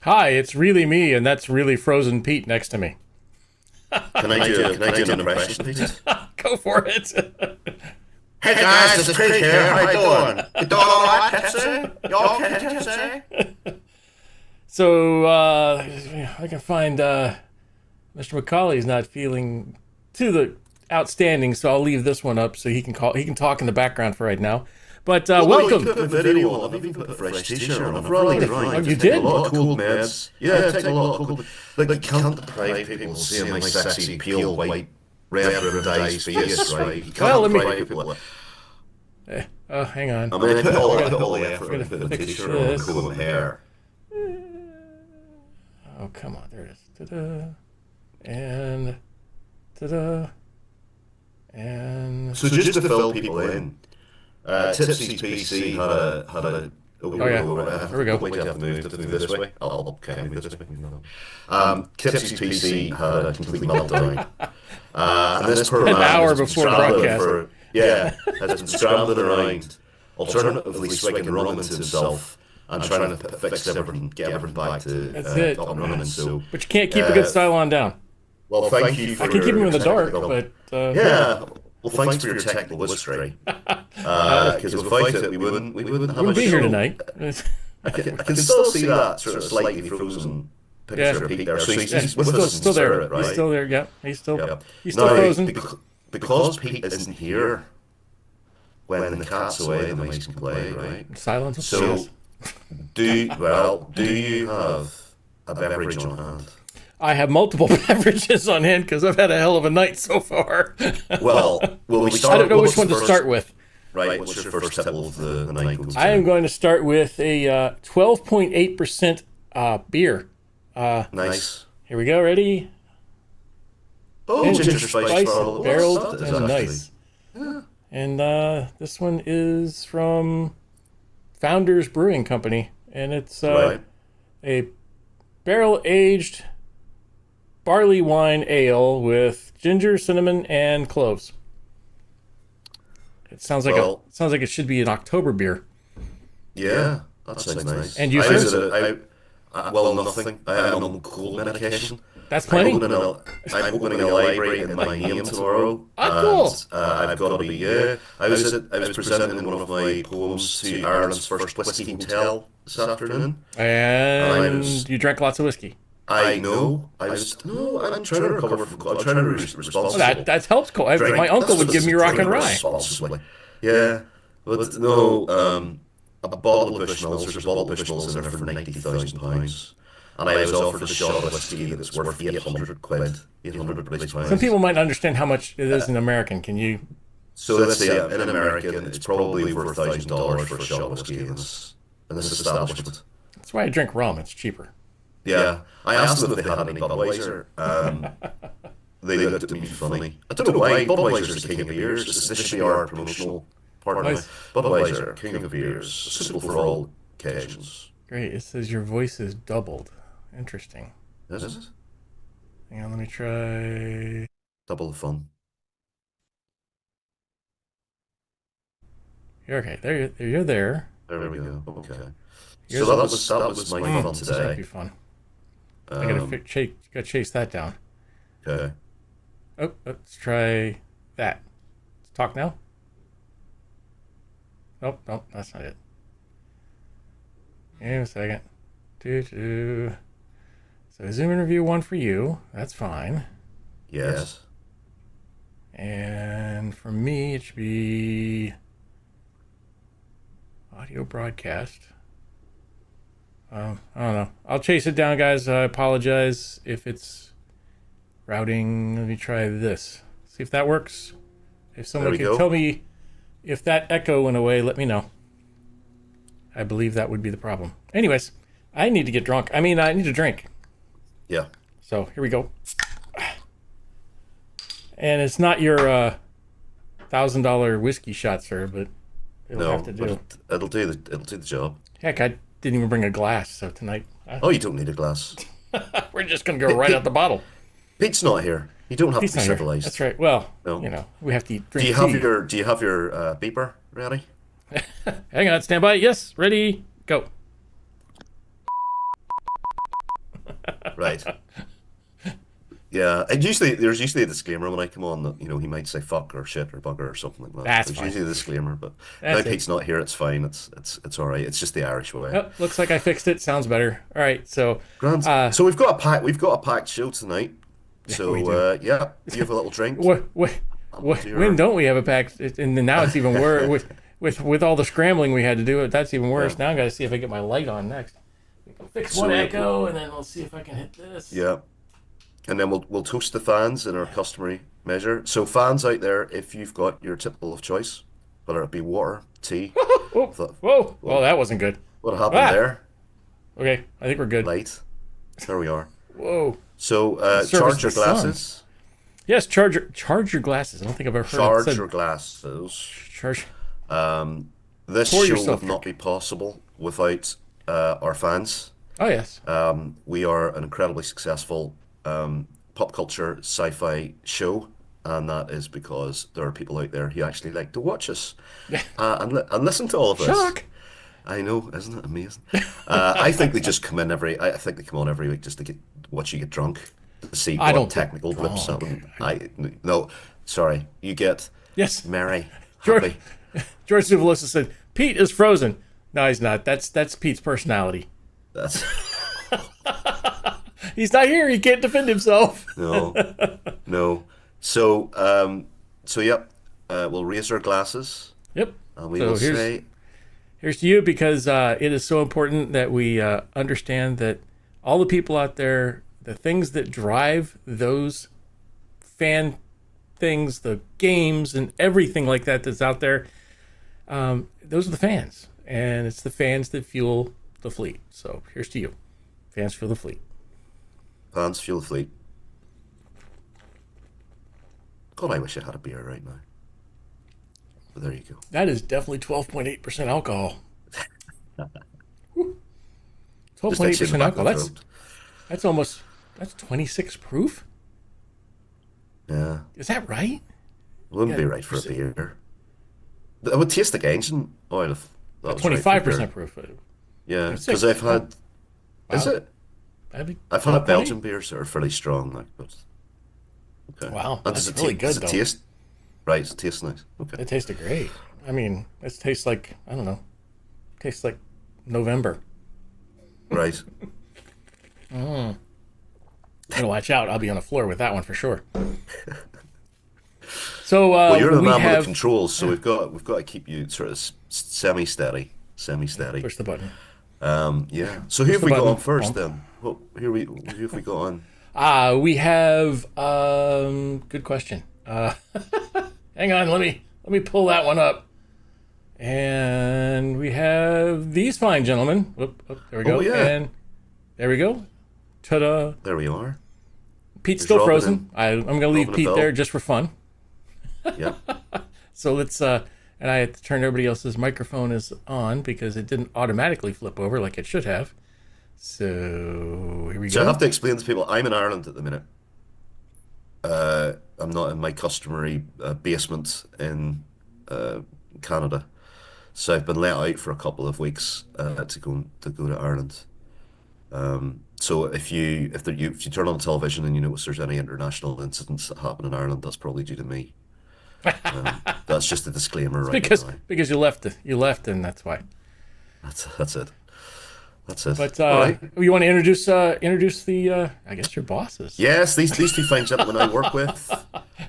Hi, it's really me, and that's really Frozen Pete next to me. Can I do an impression, Pete? Go for it. Hey guys, it's Pete here. How you doing? You doing all right, Tipsy? You okay, Tipsy? So, I can find Mr. McAuley's not feeling to the outstanding, so I'll leave this one up so he can call. He can talk in the background for right now. But welcome. You put the video on. I've even put a fresh t-shirt on. I've really Oh, you did? A lot of cool meds. Yeah, take a lot of cool. Like you can't deprive people seeing my sexy, pale, white, red-eyed face, right? You can't deprive people. Hang on. I mean, I put all the effort into the t-shirt on and cool hair. Oh, come on. There it is. Ta-da. And ta-da. And So just to fill people in, Tipsy's PC had a. Oh yeah, here we go. Wait, you have to move this way. Okay, move this way. Tipsy's PC had a complete meltdown. And this poor man an hour has been before scrambling broadcast. has been scrambling around, alternatively swigging rum into himself and trying to fix everything, get everything back to up and running. So, but you can't keep a good style on down. well, thank you. I can keep him in the dark, but yeah. Well, thanks for your technical history. Because without it, we wouldn't have a be show. here tonight. I can still see that sort of slightly frozen picture of Pete there. So he's with us still in there. spirit, right? He's still there. Yeah, he's still Yeah. he's still Now, frozen. because Pete isn't here when the cat's away, the mice can play, right? Silence. So, do you have a beverage on hand? I have multiple beverages on hand because I've had a hell of a night so far. Well, we start? I don't know which one to first, start with. Right, what's your first tipple of the night? I am going to start with a 12.8% beer. Nice. Here we go. Ready? Oh, ginger spice barreled that and nice. Yeah. And this one is from Founders Brewing Company, and it's Right. a barrel-aged barley wine ale with ginger, cinnamon, and cloves. It sounds like it should be an October beer. Yeah, that sounds nice. And you, I sir? nothing. I am on cold medication. That's plenty. I'm opening a library in my name tomorrow. Cool. I've got to be. Yeah, I was presenting one of my poems to Ireland's first whiskey hotel this afternoon. And you drank lots of whiskey. I know. I'm trying to recover from. I'm trying to be responsible. That helps. Cool. My uncle would give me rock and rye. Responsibly. Yeah, but no. A bottle of Bushmills. There's a bottle of Bushmills in there for £90,000. And I was offered a shot of whiskey that's worth 800 quid, 800 British pounds. Some people might understand how much it is in American. Can you? So let's say in American, it's probably worth $1,000 for a shot of whiskey in this establishment. That's why I drink rum. It's cheaper. Yeah, I asked them if they had any Budweiser. They looked at me funny. I don't know why. Budweiser's the king of beers. This should be our promotional part. Budweiser, king of beers, suitable for all occasions. Great. It says your voice is doubled. Interesting. Is it? Hang on, let me try. Double the fun. You're okay. You're there. There we go. Okay. Yours So that was my fun This might be today. fun. I gotta chase that down. Okay. Oh, let's try that. Let's talk now. Nope, that's not it. Give me a second. So Zoom interview 1 for you. That's fine. Yes. And for me, it should be audio broadcast. I don't know. I'll chase it down, guys. I apologize if it's routing. Let me try this. See if that works. If someone can tell me if that echo went away, let me know. I believe that would be the problem. Anyways, I need to get drunk. I need to drink. Yeah. So here we go. And it's not your $1,000 whiskey shot, sir, but it'll have to do. It'll do the job. Heck, I didn't even bring a glass, so tonight. Oh, you don't need a glass. We're just gonna go right out the bottle. Pete's not here. You don't have to be civilized. That's right. Well, no. We have to drink. Do you have your beeper ready? Hang on, stand by. Yes, ready, go. Right. Yeah, and there's usually a disclaimer when I come on that he might say fuck or shit or bugger or something like that. That's There's fine. usually a disclaimer, but now That's it. Pete's not here. It's fine. It's all right. It's just the Irish way. Oh, looks like I fixed it. Sounds better. All right. So, Grand. uh, So we've got a packed show tonight. we do. So yeah, you have a little drink. What, I'm into when your don't we have a pack? And then now it's even worse with all the scrambling we had to do. That's even worse. Yeah. Now I got to see if I get my light on next. Fix one echo, and then we'll see if I can hit this. Yeah, and then we'll toast the fans in our customary measure. So fans out there, if you've got your tipple of choice, whether it be water, tea, Whoa, whoa. Well, that wasn't good. what happened there? Okay, I think we're good. Light. There we are. Whoa. So Service charge your the sun. glasses. Yes, charge your glasses. I don't think I've ever heard it Charge said your glasses. charge. This Pour show yourself would not be possible without our fans. Oh yes. We are an incredibly successful pop culture sci-fi show, and that is because there are people out there who actually like to watch us and listen to all of us. Shock. I know, isn't it amazing? I think they just come in I think they come on every week just to watch you get drunk, to see I what don't technical get blips drunk. happen. No, sorry, you get Yes. merry, George, happy. George Zuvalissa said, Pete is frozen. No, he's not. That's Pete's personality. That's He's not here. He can't defend himself. no. So yep, we'll raise our glasses Yep. and we So will here's- say, Here's to you, because it is so important that we understand that all the people out there, the things that drive those fan things, the games and everything like that that's out there, those are the fans. And it's the fans that fuel the fleet. So here's to you. Fans fuel the fleet. fans fuel the fleet. God, I wish I had a beer right now. But there you go. That is definitely 12.8% alcohol. Just itching in the 12.8% back of alcohol. the throat. That's 26 proof? Yeah, Is that right? wouldn't be right for a beer. It would taste like engine oil if that was right for 25% beer. proof. Yeah, 26. because I've had. Is Wow. it? That'd be I've had 12.8. Belgian beers that are fairly strong, like, but okay. Wow, And that's does it really does good, it though. taste? Right, it tastes nice. Okay. It tasted great. I mean, it tastes like, I don't know, tastes like November. Right. Gotta watch out. I'll be on the floor with that one for sure. So Well, you're the we man with the have controls, so we've got to keep you sort of semi-steady. push the button. Yeah. So who have the we got button. on first then? Well, who have we got on? We have good question. Hang on, let me pull that one up. And we have these fine gentlemen. Whoop, there we go. Oh, yeah. And there we go. Ta-da. There we are. Pete's There's still Robin frozen. I'm going to leave Robin and Pete Bill. there just for fun. Yeah. So let's, and I had to turn everybody else's microphone is on because it didn't automatically flip over like it should have. So here we So I go. have to explain to people, I'm in Ireland at the minute. I'm not in my customary basement in Canada. So I've been let out for a couple of weeks to go to Ireland. So if you turn on the television and you notice there's any international incidents that happen in Ireland, that's probably due to me. That's just a disclaimer right now. Because you left and that's why. That's it. But All right. you want to introduce the I guess your bosses. Yes, these two fine gentlemen I work with.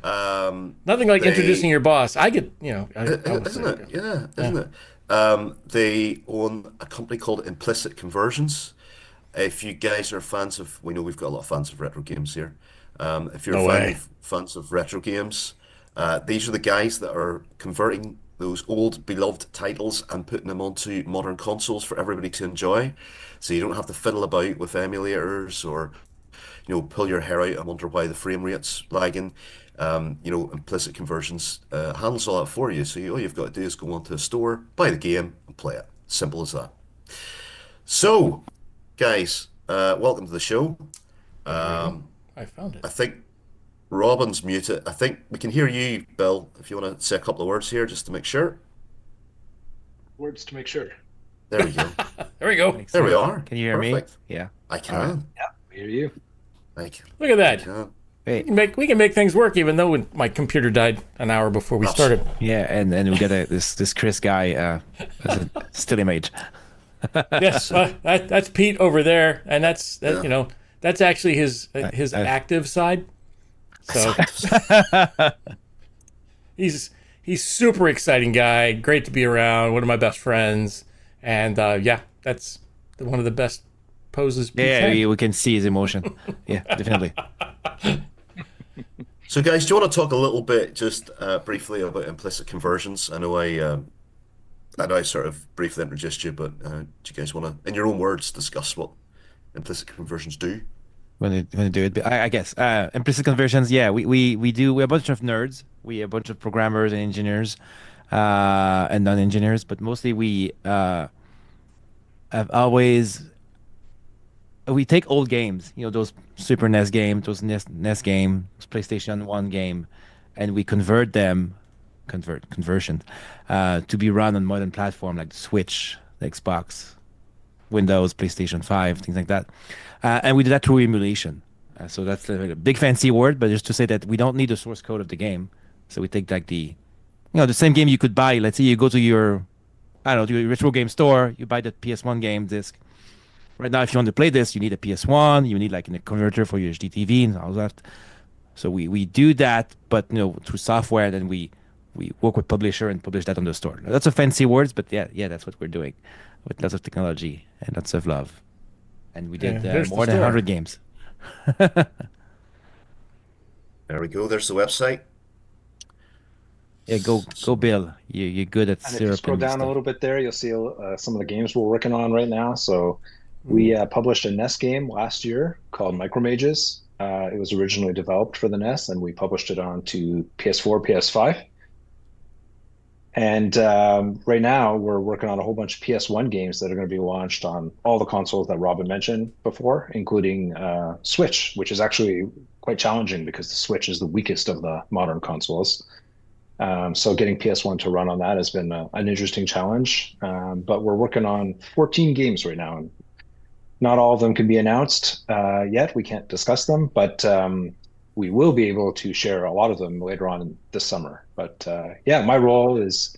Nothing like They- introducing your boss. I get Isn't it? Yeah, isn't it? They own a company called Implicit Conversions. If you guys are fans of, we know we've got a lot of fans of retro games here. If you're No way. fans of retro games, these are the guys that are converting those old beloved titles and putting them onto modern consoles for everybody to enjoy. So you don't have to fiddle about with emulators or pull your hair out and wonder why the frame rate's lagging. Implicit Conversions handles all that for you. So all you've got to do is go onto a store, buy the game, and play it. Simple as that. So, guys, welcome to the show. I found it. I think Robin's muted. I think we can hear you, Bill, if you want to say a couple of words here just to make sure. Words to make sure. There we go. There we go. There we are. Can you hear me? Perfect. Yeah. I can. Hear you. Thank you. Look at that. Yeah. We Hey, can make things work, even though my computer died an hour before we started. yeah, and we got this Chris guy as a still image. Yes, that's Pete over there, and Yeah. that's actually his I- active side. So It's- he's super exciting guy, great to be around, one of my best friends, and yeah, that's one of the best poses. Pete's Yeah, had. we can see his emotion. Yeah, definitely. So, guys, do you want to talk a little bit, just briefly, about implicit conversions? I know I sort of briefly introduced you, but do you guys want to, in your own words, discuss what implicit conversions do? When you do it, but I guess implicit conversions. Yeah, we do. We're a bunch of nerds. We're a bunch of programmers and engineers, and non-engineers. But mostly have always we take old games, those Super NES games, those NES game, those PlayStation 1 game, and we conversion to be run on modern platform like the Switch, the Xbox, Windows, PlayStation 5, things like that. And we do that through emulation. So that's a big fancy word, but just to say that we don't need the source code of the game. So we take like the same game you could buy. Let's say you go to I don't know, to your retro game store, you buy the PS1 game disc. Right now, if you want to play this, you need a PS1, you need like a converter for your HDTV and all that. So we do that, but through software. Then we work with publisher and publish that on the store. Now, that's a fancy words, but yeah, that's what we're doing with lots of technology and lots of love. And we did there's the more than store. 100 games. There we go. There's the website. Yeah, go, Bill. You're good at And if you syrup scroll and down a stuff. little bit there, you'll see some of the games we're working on right now. So we published a NES game last year called Micromages. It was originally developed for the NES, and we published it onto PS4, PS5. And right now, we're working on a whole bunch of PS1 games that are going to be launched on all the consoles that Robin mentioned before, including Switch, which is actually quite challenging because the Switch is the weakest of the modern consoles. So getting PS1 to run on that has been an interesting challenge. But we're working on 14 games right now, and not all of them can be announced yet. We can't discuss them, but we will be able to share a lot of them later on this summer. But yeah, my role is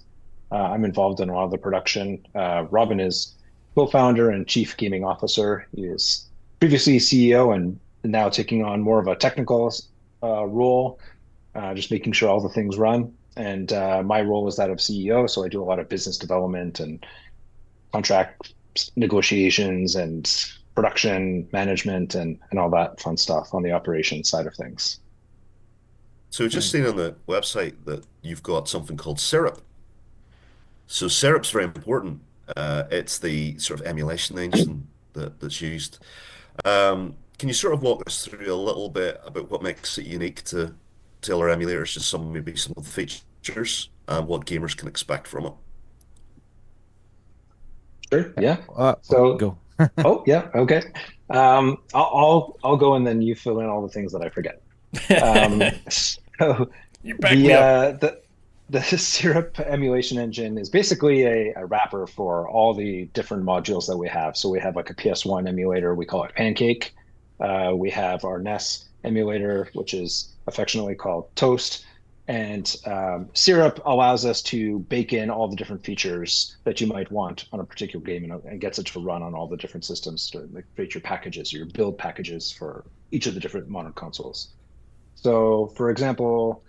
I'm involved in a lot of the production. Robin is co-founder and chief gaming officer. He is previously CEO and now taking on more of a technical role, just making sure all the things run. And my role is that of CEO, so I do a lot of business development and contract negotiations and production management and all that fun stuff on the operations side of things. So, just seen on the website that you've got something called syrup. So, syrup's very important. It's the sort of emulation engine that's used. Can you sort of walk us through a little bit about what makes it unique to other emulators, just maybe some of the features and what gamers can expect from it? Sure. Yeah. Uh, So, go. oh yeah, okay. I'll go and then you fill in all the things that I forget. So You back me up. the Syrup emulation engine is basically a wrapper for all the different modules that we have. So we have like a PS1 emulator, we call it Pancake. We have our NES emulator, which is affectionately called Toast. And Syrup allows us to bake in all the different features that you might want on a particular game and gets it to run on all the different systems to create your packages, your build packages for each of the different modern consoles. So, for example,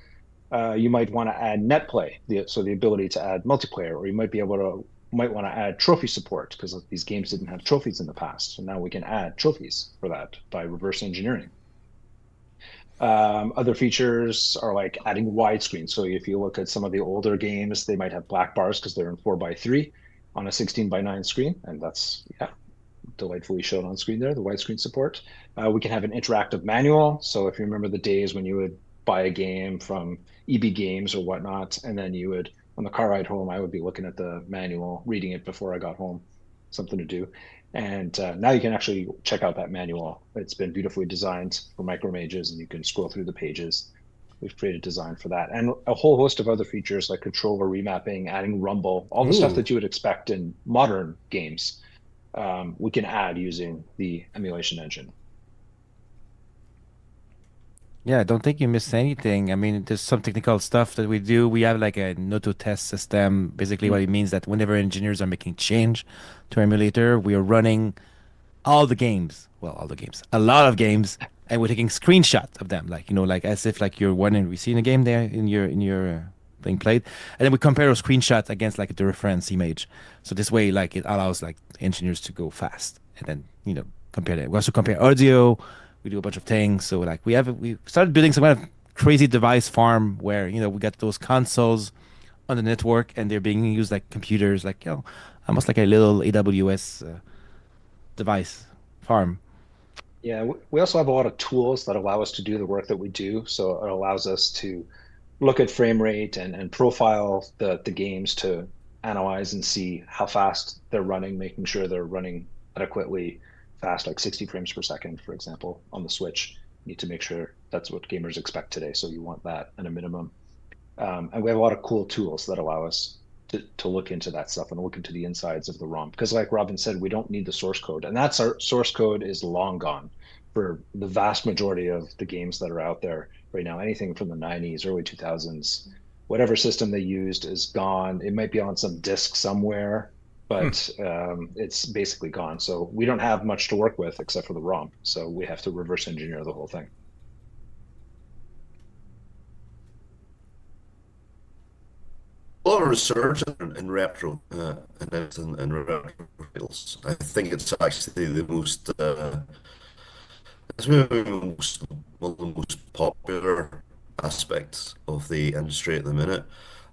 you might want to add netplay, so the ability to add multiplayer, or you might want to add trophy support because these games didn't have trophies in the past. So now we can add trophies for that by reverse engineering. Other features are like adding widescreen. So if you look at some of the older games, they might have black bars because they're in 4:3 on a 16:9 screen, and that's delightfully shown on screen there, the widescreen support. We can have an interactive manual. So if you remember the days when you would buy a game from EB Games or whatnot, and then you would, on the car ride home, I would be looking at the manual, reading it before I got home, something to do. And now you can actually check out that manual. It's been beautifully designed for Micromages, and you can scroll through the pages. We've created design for that, and a whole host of other features like controller remapping, adding rumble, all the stuff Ooh. that you would expect in modern games. We can add using the emulation engine. Yeah, I don't think you missed anything. I mean, there's some technical stuff that we do. We have like an auto test system. Basically, what it means that whenever engineers are making change to emulator, we are running all the games. Well, all the games, a lot of games, and we're taking screenshots of them, like like as if like you're we see in a game there in your being played, and then we compare those screenshots against like the reference image. So this way, like it allows like engineers to go fast, and then compare that. We also compare audio. We do a bunch of things. So like we started building some kind of crazy device farm where we got those consoles on the network and they're being used like computers, like almost like a little AWS device farm. Yeah, we also have a lot of tools that allow us to do the work that we do. So it allows us to look at frame rate and profile the games to analyze and see how fast they're running, making sure they're running adequately fast, like 60 frames per second, for example, on the Switch. You need to make sure that's what gamers expect today. So you want that at a minimum. And we have a lot of cool tools that allow us to look into that stuff and look into the insides of the ROM. Because like Robin said, we don't need the source code. And that's our source code is long gone for the vast majority of the games that are out there right now. Anything from the 90s, early 2000s, whatever system they used is gone. It might be on some disk somewhere, but it's basically gone. So we don't have much to work with except for the ROM. So we have to reverse engineer the whole thing. A lot of research in retro and retro fields. I think it's actually the most it's maybe one of the most popular aspects of the industry at the minute.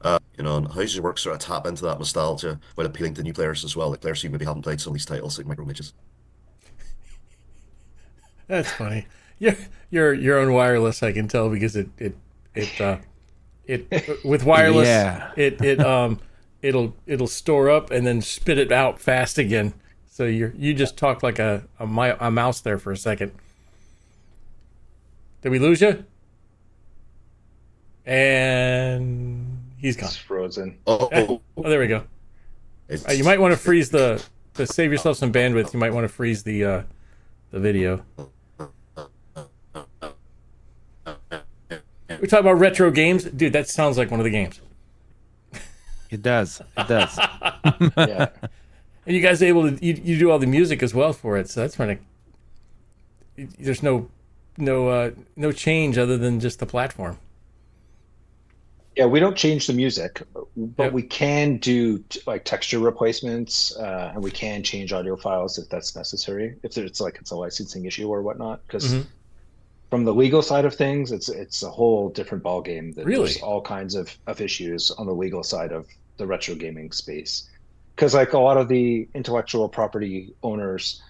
And how does your work sort of tap into that nostalgia while appealing to new players as well, like players who maybe haven't played some of these titles like Micro Mages. That's funny. You're on wireless, I can tell, because it with wireless, Yeah. it'll store up and then spit it out fast again. So you just talk like a mouse there for a second. Did we lose you? And he's gone. It's frozen. Oh, Oh, there we go. You might want to freeze to save yourself some bandwidth. You might want to freeze the video. We're talking about retro games, dude. That sounds like one of the games. It does. It does. Yeah. And you guys are able to you do all the music as well for it, so that's kind of there's no change other than just the platform. Yeah, we don't change the music, but Yep. we can do like texture replacements, and we can change audio files if that's necessary, if it's a licensing issue or whatnot. Because from the legal side of things, it's a whole different ballgame. Really? There's all kinds of issues on the legal side of the retro gaming space. Because like a lot of the intellectual property owners,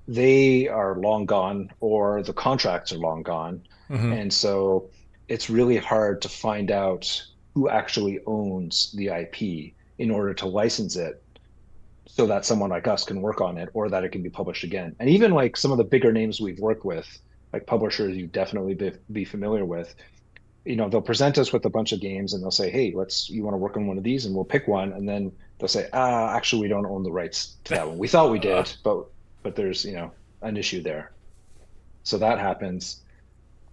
they are long gone or the contracts are long gone. And so it's really hard to find out who actually owns the IP in order to license it so that someone like us can work on it or that it can be published again. And even like some of the bigger names we've worked with, like publishers you definitely be familiar with, they'll present us with a bunch of games and they'll say, hey, you want to work on one of these, and we'll pick one, and then they'll say, actually we don't own the rights to that one. We thought we did, but there's an issue there. So that happens.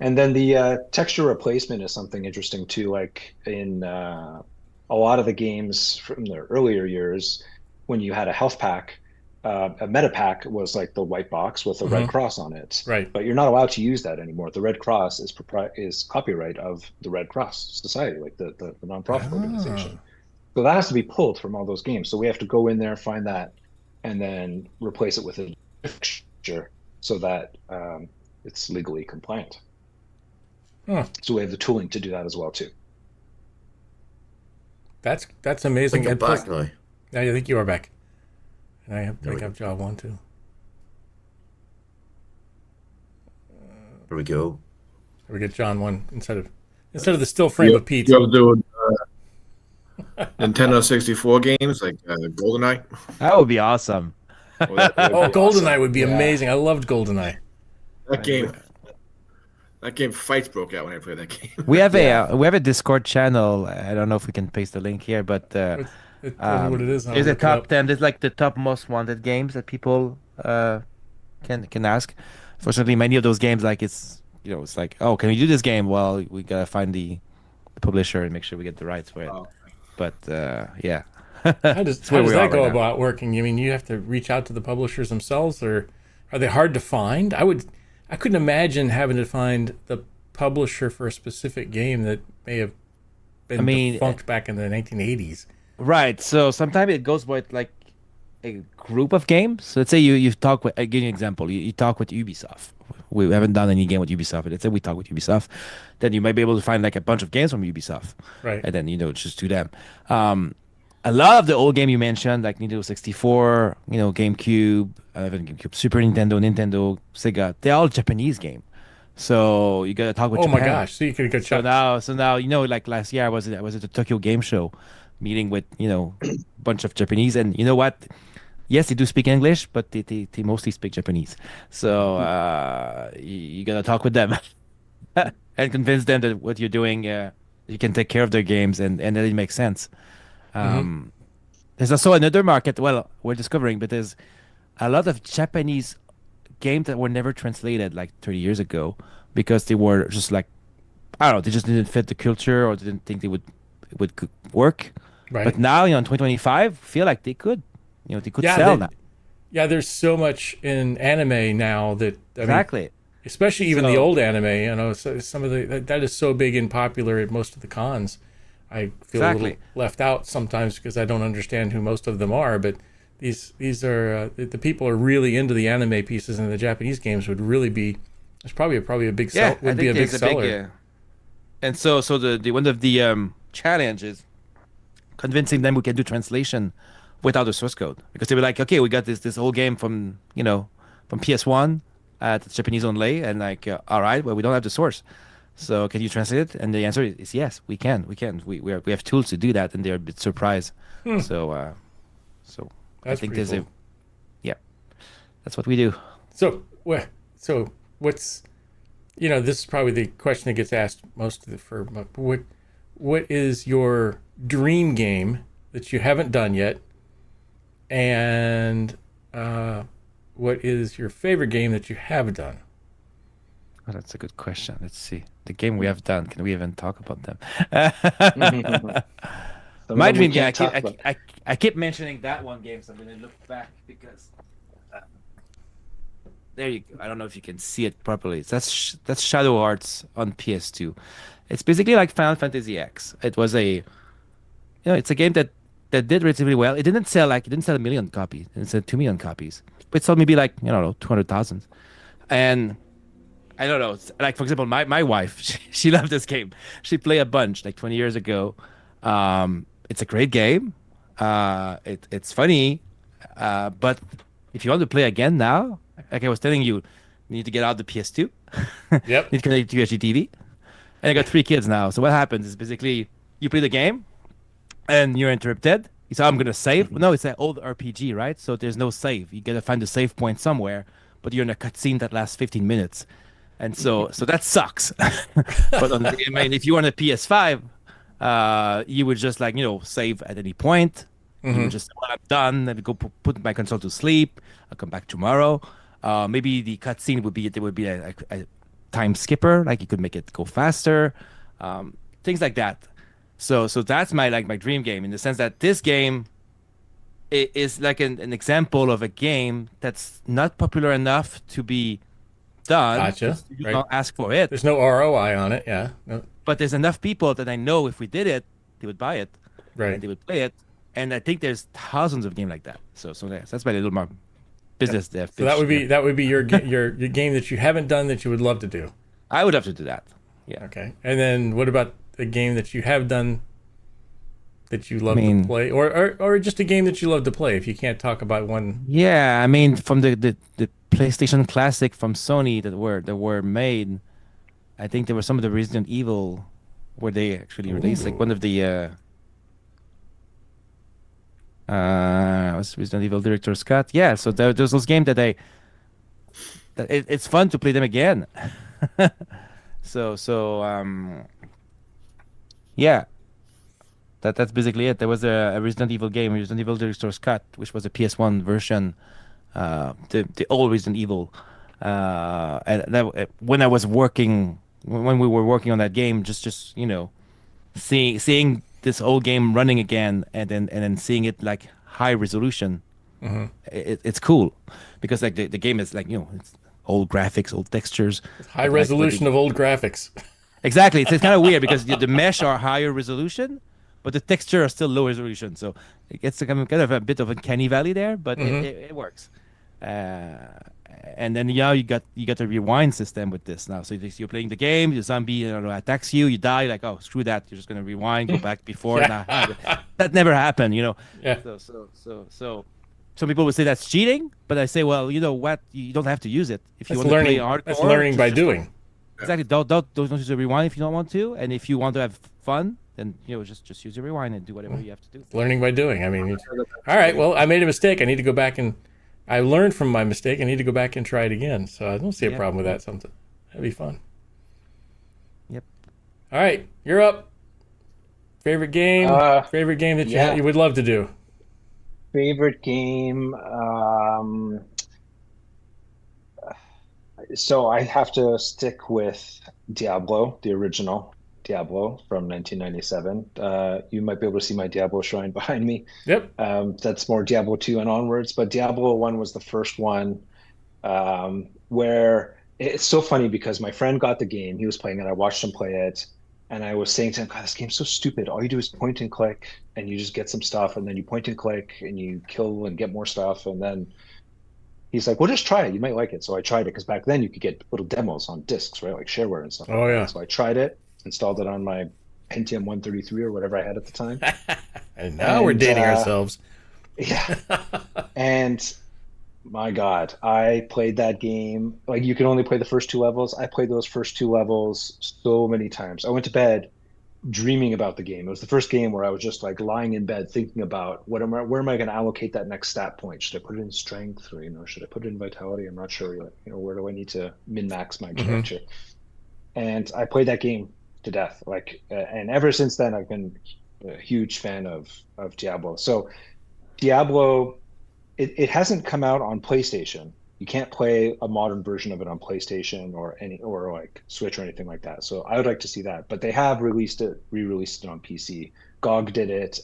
And then the texture replacement is something interesting too. Like in a lot of the games from the earlier years, when you had a health pack, a meta pack was like the white box with a red cross on it. Right. But you're not allowed to use that anymore. The red cross is copyright of the Red Cross Society, like the nonprofit organization. So that has to be pulled from all those games. So we have to go in there, find that, and then replace it with a texture so that it's legally compliant. So we have the tooling to do that as well too. That's I amazing. think I'm And plus- back now. Yeah, I think you are back. And I think I've job one too. Here we go. We get John one instead of the still frame of Pete. You ever do Nintendo 64 games like GoldenEye? That would be awesome. Well, that Oh, GoldenEye would be Yeah. amazing. I loved GoldenEye. game fights broke out when I played that game. We have a Discord channel. I don't know if we can paste the link here, but Tell me what it is. and I'll there's a look it top up. 10. There's like the top most wanted games that people can ask. Fortunately, many of those games, like it's it's like, oh, can we do this game? Well, we gotta find the publisher and make sure we get the rights for it. Oh, But yeah, How does that's where we are that go right now. about working? I mean, you have to reach out to the publishers themselves, or are they hard to find? I couldn't imagine having to find the publisher for a specific game that may have been defunct back in the 1980s. Right. So sometimes it goes with like a group of games. So let's say you talk with. I give you an example. You talk with Ubisoft. We haven't done any game with Ubisoft. But let's say we talk with Ubisoft, then you might be able to find like a bunch of games from Ubisoft, Right. and then just do them. A lot of the old game you mentioned, like Nintendo 64, GameCube, even GameCube, Super Nintendo, Sega, they're all Japanese game. So you gotta talk with Oh my Japan. gosh! So you could go So check. now like last year I was at the Tokyo Game Show, meeting with a bunch of Japanese, and you know what? Yes, they do speak English, but they mostly speak Japanese. So you gotta talk with them and convince them that what you're doing, you can take care of their games, and that it makes sense. There's also another market. Well, we're discovering, but there's a lot of Japanese games that were never translated like 30 years ago because they were just like, I don't know, they just didn't fit the culture or didn't think it would work. Right. But now, in 2025, feel like they could, they could Yeah, sell now. Yeah, there's so much in anime now that I mean, Exactly. especially even the So- old anime. Some of that is so big and popular at most of the cons. I feel a Exactly. little left out sometimes because I don't understand who most of them are. But these are the people are really into the anime pieces, and the Japanese games would really be. It's probably a big Yeah, sell. Would be a big there's seller. and so the one of the challenge is convincing them we can do translation without the source code, because they were like, okay, we got this whole game from from PS1 at Japanese only, and like, all right, well, we don't have the source, so can you translate it? And the answer is yes, we can. We have tools to do that, and they're a bit surprised. So so I That's think pretty there's cool. yeah, that's what we do. So what's this is probably the question that gets asked most of what is your dream game that you haven't done yet, and what is your favorite game that you have done? Oh, that's a good question. Let's see. The game we have done. Can we even talk about them? Some of My them we dream game. can't talk about. I keep mentioning that one game, so I'm gonna look back because there you go. I don't know if you can see it properly. That's Shadow Hearts on PS2. It's basically like Final Fantasy X. It was it's a game that did relatively well. It didn't sell a million copies. It sold 2 million copies, but it sold maybe like 200,000. And I don't know. Like, for example, my wife, she loved this game. She played a bunch like 20 years ago. It's a great game. It's funny, but if you want to play again now, like I was telling you, you need to get out the PS2. Yep. Need to connect to your HDTV. And I got 3 kids now. So what happens is basically you play the game, and you're interrupted. You say, I'm gonna save. No, it's an old RPG, right? So there's no save. You gotta find the save point somewhere, but you're in a cutscene that lasts 15 minutes. And so that sucks. But if you were on a PS5, you would just save at any point. You would just say, well, I'm done. Let me go put my console to sleep. I'll come back tomorrow. Maybe the cutscene would be a time skipper, like you could make it go faster, things like that. So that's my dream game, in the sense that this game is like an example of a game that's not popular enough to be done. Gotcha. You Right. don't ask for it, There's no ROI on it. Yeah. No. but there's enough people that I know if we did it, they would buy it Right. and they would play it. And I think there's thousands of games like that. So that's my little more business there. So that would be your your game that you haven't done that you would love to do. I would have to do that. Yeah. Okay. And then what about a game that you have done that you love mean- to play, or just a game that you love to play? If you can't talk about one. Yeah, I mean, from the PlayStation Classic from Sony that were made, I think there were some of the Resident Evil where they actually released like one of the was Resident Evil Director's Cut. Yeah, so there's those games that it's fun to play them again. Yeah. That's basically it. There was a Resident Evil game, Resident Evil Director's Cut, which was a PS1 version, the old Resident Evil. And that, when I was working, when we were working on that game, just seeing this old game running again, and then seeing it like high resolution, it's cool, because like the game is like it's old graphics, old textures, High but resolution of old graphics. exactly. It's kind of weird because the mesh are higher resolution, but the texture are still low resolution. So it gets kind of a bit of a uncanny valley there, but it works. And then you got a rewind system with this now. So you're playing the game, the zombie attacks you, you die, like, oh, screw that, you're just gonna rewind, go back before. That never happened. Yeah. So some people would say that's cheating, but I say, well, you know what, you don't have to use it if you That's want to learning. play hardcore. That's learning by doing. Exactly. Don't use the rewind if you don't want to, and if you want to have fun, then just use your rewind and do whatever you have to do. Learning by doing. I mean, all right. Well, I made a mistake. I need to go back and I learned from my mistake. I need to go back and try it again. So I don't see a Yep. problem with that. Something that'd be fun. Yep. All right, you're up. Favorite game? Favorite game that you would love to do? Favorite game. So I have to stick with Diablo, the original Diablo from 1997. You might be able to see my Diablo shrine behind me. Yep. That's more Diablo 2 and onwards, but Diablo 1 was the first one, where it's so funny because my friend got the game, he was playing it, I watched him play it, and I was saying to him, God, this game's so stupid. All you do is point and click, and you just get some stuff, and then you point and click, and you kill and get more stuff, and then he's like, well, just try it. You might like it. So I tried it, because back then you could get little demos on discs, right? Like shareware and stuff. Oh, yeah. So I tried it, installed it on my Pentium 133 or whatever I had at the time. And now we're dating ourselves. Yeah. And my God, I played that game. Like, you can only play the first two levels. I played those first two levels so many times. I went to bed dreaming about the game. It was the first game where I was just like lying in bed thinking about where am I going to allocate that next stat point? Should I put it in strength, or should I put it in vitality? I'm not sure. Where do I need to min max my character? And I played that game to death. And ever since then, I've been a huge fan of Diablo. So Diablo, it hasn't come out on PlayStation. You can't play a modern version of it on PlayStation or like Switch or anything like that. So I would like to see that. But they have re-released it on PC. GOG did it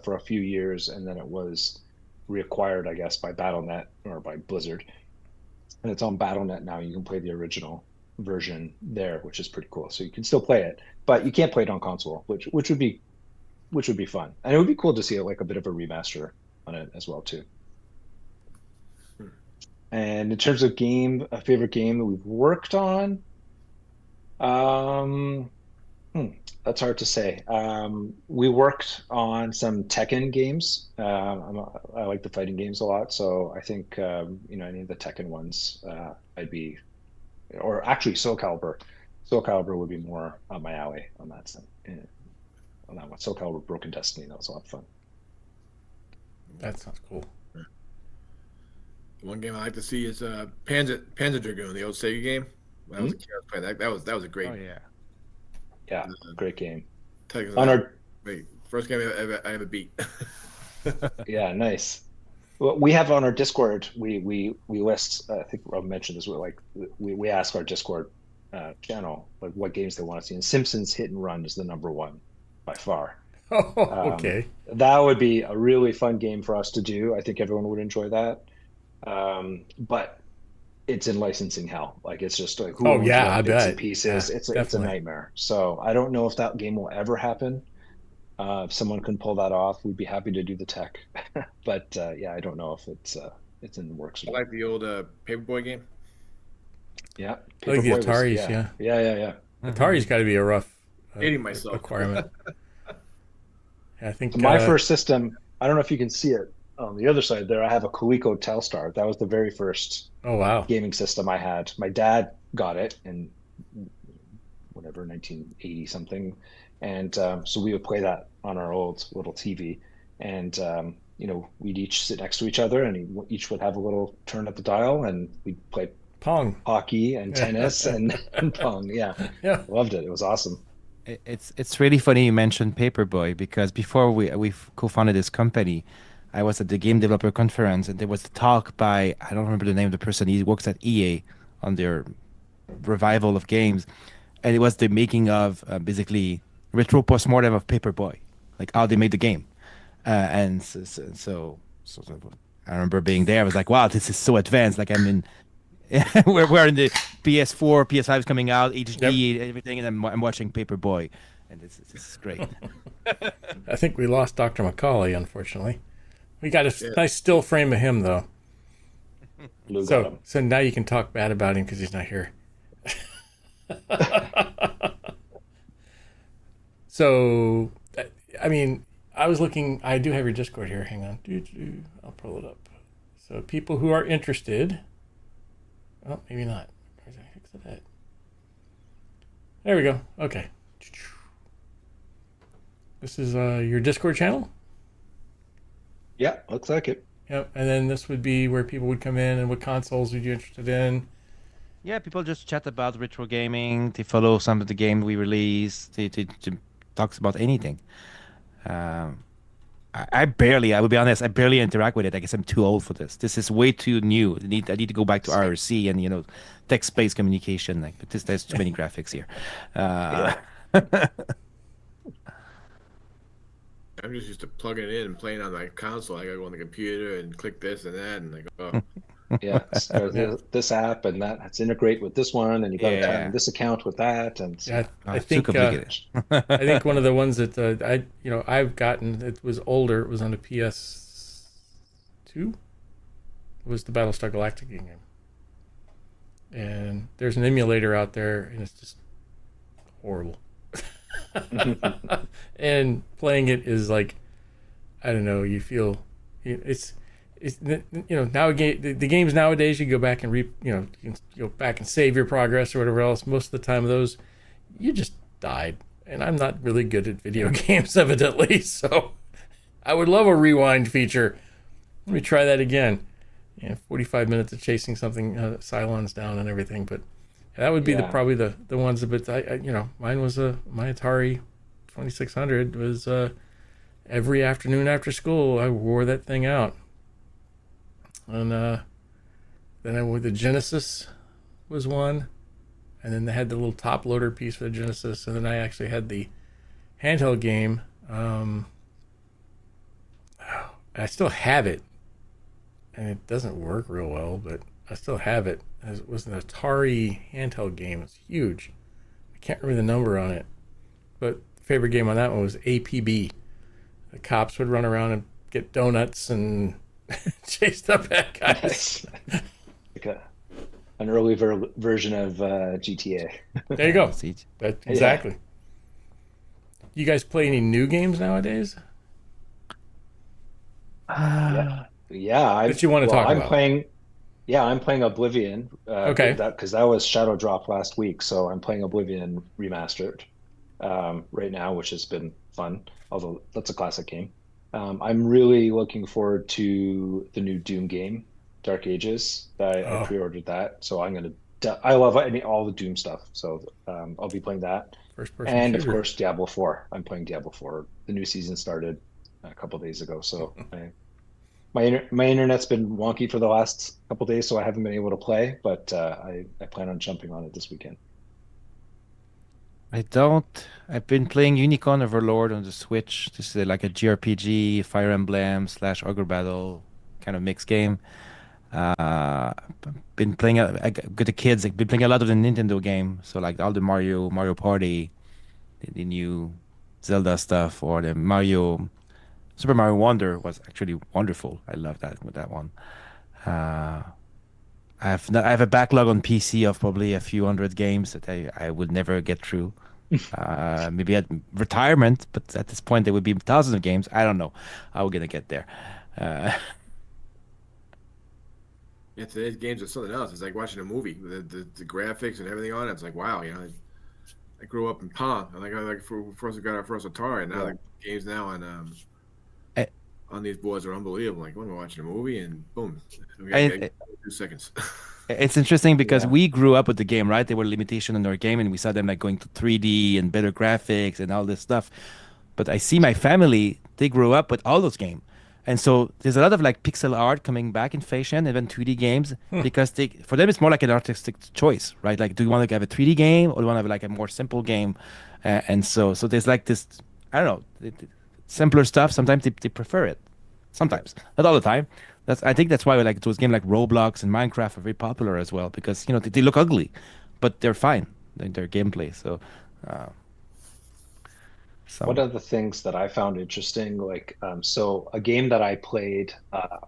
for a few years, and then it was reacquired, I guess, by BattleNet or by Blizzard. And it's on BattleNet now. You can play the original version there, which is pretty cool. So you can still play it, but you can't play it on console, which would be fun. And it would be cool to see like a bit of a remaster on it as well too. And in terms of a favorite game that we've worked on, that's hard to say. We worked on some Tekken games. I like the fighting games a lot, so I think any of the Tekken ones, or actually Soul Calibur. Soul Calibur would be more on my alley on that on that one. Soul Calibur Broken Destiny, that was a lot of fun. That sounds cool. One game I like to see is Panzer Dragoon, the old Sega game. When I was a kid, I was playing that. That was a great. Oh yeah. Yeah, great game. First game I ever beat. Yeah, nice. Well, we have on our Discord, we list. I think Rob mentioned this. We ask our Discord channel like what games they want to see, and Simpsons Hit and Run is the number one by far. Oh, okay. That would be a really fun game for us to do. I think everyone would enjoy that. But it's in licensing hell. Like, it's just like I bits bet. and pieces. Yeah, It's a nightmare. So I don't know if that game will ever happen. If someone can pull that off, we'd be happy to do the tech. But I don't know if it's in the works. I like the old Paperboy game. Yeah, I like the Paperboy Ataris. Yeah. Atari's got to be a rough Hating myself. requirement. I think My first system. I don't know if you can see it on the other side there. I have a Coleco Telstar. That was the very first Oh wow. gaming system I had. My dad got it in 1980 something, and so we would play that on our old little TV, and we'd each sit next to each other, and each would have a little turn at the dial, and we'd play Pong. hockey and tennis and pong. Yeah, loved it. It was awesome. It's really funny you mentioned Paperboy, because before we co-founded this company, I was at the game developer conference, and there was a talk by, I don't remember the name of the person, he works at EA, on their revival of games, and it was the making of basically retro postmortem of Paperboy, like how they made the game, and so I remember being there. I was like, wow, this is so advanced. Like I'm in. we're in the PS4, PS5 is coming out, HD, everything, and I'm watching Paperboy, and this is great. I think we lost Dr. McAuley, unfortunately. We got a nice still frame of him, though. Lou got him. So now you can talk bad about him because he's not here. So, I mean, I was looking. I do have your Discord here. Hang on. I'll pull it up. So people who are interested. Oh, maybe not. Where's that? Fix it at? There we go. Okay. This is your Discord channel? Yeah, looks like it. Yep. And then this would be where people would come in and what consoles are you interested in? Yeah, people just chat about retro gaming. They follow some of the games we release. They talks about anything. I will be honest, I barely interact with it. I guess I'm too old for this. This is way too new. I need to go back to IRC and text-based communication. Like, but there's too many graphics here. I'm just used to plugging it in and playing on my console. I gotta go on the computer and click this and that, and like, oh, Yeah, this app and that. Let's integrate with this one, and you got to tie in this account with that, and Yeah, I it's too think complicated. I think one of the ones that I've gotten, it was older. It was on the PS2. It was the Battlestar Galactica game, and there's an emulator out there, and it's just horrible. And playing it is like, I don't know. You feel it's now the games nowadays you go back and you can go back and save your progress or whatever else. Most of the time those you just died, and I'm not really good at video games evidently, so I would love a rewind feature. Let me try that again. 45 minutes of chasing something, Cylons down and everything, but that would be probably the ones. But mine was my Atari 2600 was every afternoon after school I wore that thing out. And then I wore the Genesis was one, and then they had the little top loader piece for the Genesis, and then I actually had the handheld game. I still have it, and it doesn't work real well, but I still have it. It was an Atari handheld game. It's huge. I can't remember the number on it, but favorite game on that one was APB. The cops would run around and get donuts and chase the bad guys. Like an early version of GTA. There you go. Siege. Exactly. You guys play any new games nowadays Yeah, that you want to talk about? I'm playing Oblivion. Okay. Because that was Shadow Drop last week, so I'm playing Oblivion Remastered right now, which has been fun. Although that's a classic game. I'm really looking forward to the new Doom game, Dark Ages. I pre-ordered that, so I love all the Doom stuff. So I'll be playing that. First person And of shooter. course, Diablo 4. I'm playing Diablo 4. The new season started a couple days ago, so my internet's been wonky for the last couple days, so I haven't been able to play. But I plan on jumping on it this weekend. I've been playing Unicorn Overlord on the Switch. This is like a JRPG, Fire Emblem / Ogre Battle kind of mixed game. Been playing with the kids. I've been playing a lot of the Nintendo game. So like all the Mario Party, the new Zelda stuff, or the Super Mario Wonder was actually wonderful. I love that with that one. I have a backlog on PC of probably a few hundred games that I would never get through. Maybe at retirement, but at this point there would be thousands of games. I don't know how we're gonna get there. yeah, today's games are something else. It's like watching a movie. The graphics and everything on it. It's like, wow, I grew up in Pong. First we got our first Atari, and now the games now on these boards are unbelievable. Like when we're watching a movie, and boom, we got 2 seconds. It's interesting because we grew up with the game, right? There were limitations on our game, and we saw them like going to 3D and better graphics and all this stuff. But I see my family; they grew up with all those games, And so there's a lot of like pixel art coming back in fashion, even 3D games, because for them it's more like an artistic choice, right? Like, do you want to have a 3D game or do you want to have like a more simple game? And so there's like this, I don't know, simpler stuff. Sometimes they prefer it. Sometimes, not all the time. I think that's why like those games like Roblox and Minecraft are very popular as well, because they look ugly, but they're fine. Their gameplay. Uh, One of the things that I found interesting, like, so a game that I played, I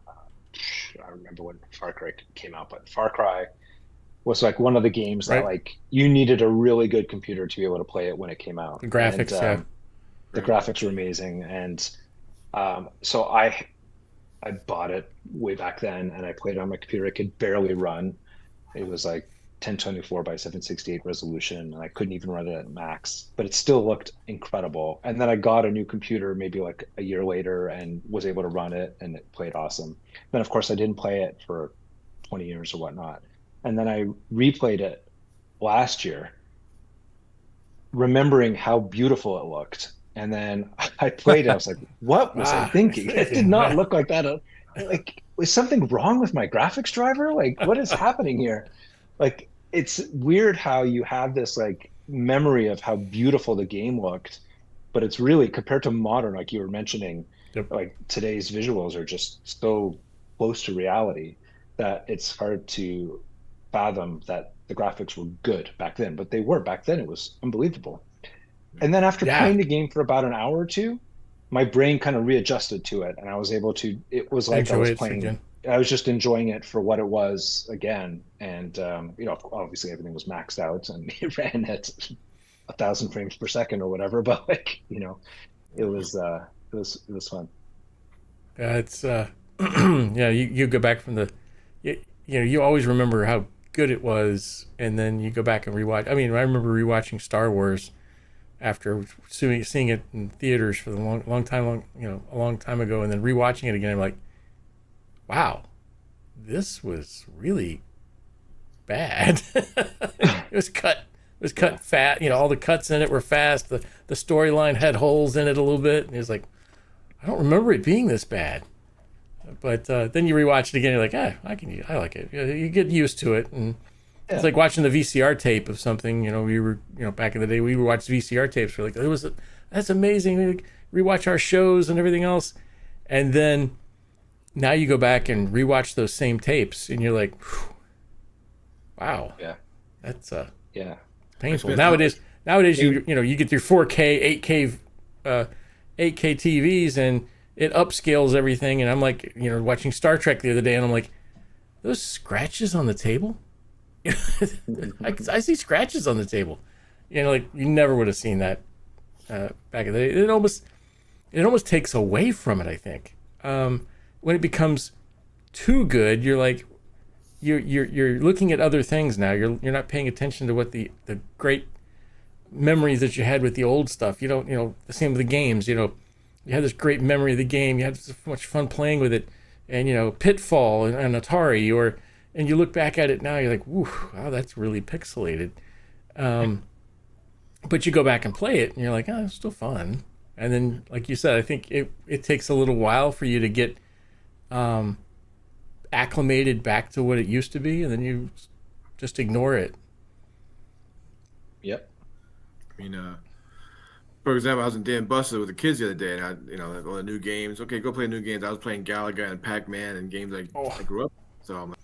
remember when Far Cry came out, but Far Cry was like one of the games that Right. like you needed a really good computer to be able to play it when it came out. The graphics, And yeah. the graphics were amazing. And so I bought it way back then and I played it on my computer. It could barely run. It was like 1024 by 768 resolution, and I couldn't even run it at max, but it still looked incredible. And then I got a new computer maybe like a year later and was able to run it, and it played awesome. Then, of course, I didn't play it for 20 years or whatnot. And then I replayed it last year, remembering how beautiful it looked. And then I played it. I was like, what was I thinking? It did not look like that. Like, was something wrong with my graphics driver? Like, what is happening here? Like, it's weird how you have this like memory of how beautiful the game looked, but it's really compared to modern, like you were mentioning, Yep. like today's visuals are just so close to reality that it's hard to fathom that the graphics were good back then, but they were back then. It was unbelievable. And then after Yeah. playing the game for about an hour or two, my brain kind of readjusted to it, and I was able to. It was like I Enjoy was it playing. again. I was just enjoying it for what it was again, and obviously everything was maxed out and it ran at 1,000 frames per second or whatever. But like, it was fun. Yeah, it's yeah, you go back from you always remember how good it was, and then you go back and rewatch. I mean, I remember rewatching Star Wars after seeing it in theaters for the a long time ago, and then rewatching it again. I'm like, wow, this was really bad. It was cut fat. All the cuts in it were fast. The storyline had holes in it a little bit, and it was like, I don't remember it being this bad. But then you rewatch it again, you're like, I like it. You get used to it, and Yeah. it's like watching the VCR tape of something. We were, back in the day, we would watch VCR tapes. We're like, that's amazing. We rewatch our shows and everything else, and then now you go back and rewatch those same tapes, and you're like, wow, Yeah. that's Yeah. painful. Nowadays you get your 4K, 8K, 8K TVs, and it upscales everything. And I'm like, watching Star Trek the other day, and I'm like, those scratches on the table. I see scratches on the table. Like you never would have seen that back in the day. It almost takes away from it, I think. When it becomes too good, you're like, you're looking at other things now. You're not paying attention to what the great memories that you had with the old stuff. The same with the games. You had this great memory of the game. You had so much fun playing with it, and Pitfall and Atari, and you look back at it now, you're like, whew, wow, that's really pixelated. But you go back and play it, and you're like, oh, it's still fun. And then, like you said, I think it takes a little while for you to get acclimated back to what it used to be, and then you just ignore it. Yep. I mean, for example, I was in Dan Buster with the kids the other day, and all the new games. Okay, go play new games. I was playing Galaga and Pac-Man and games I grew up. So I'm like,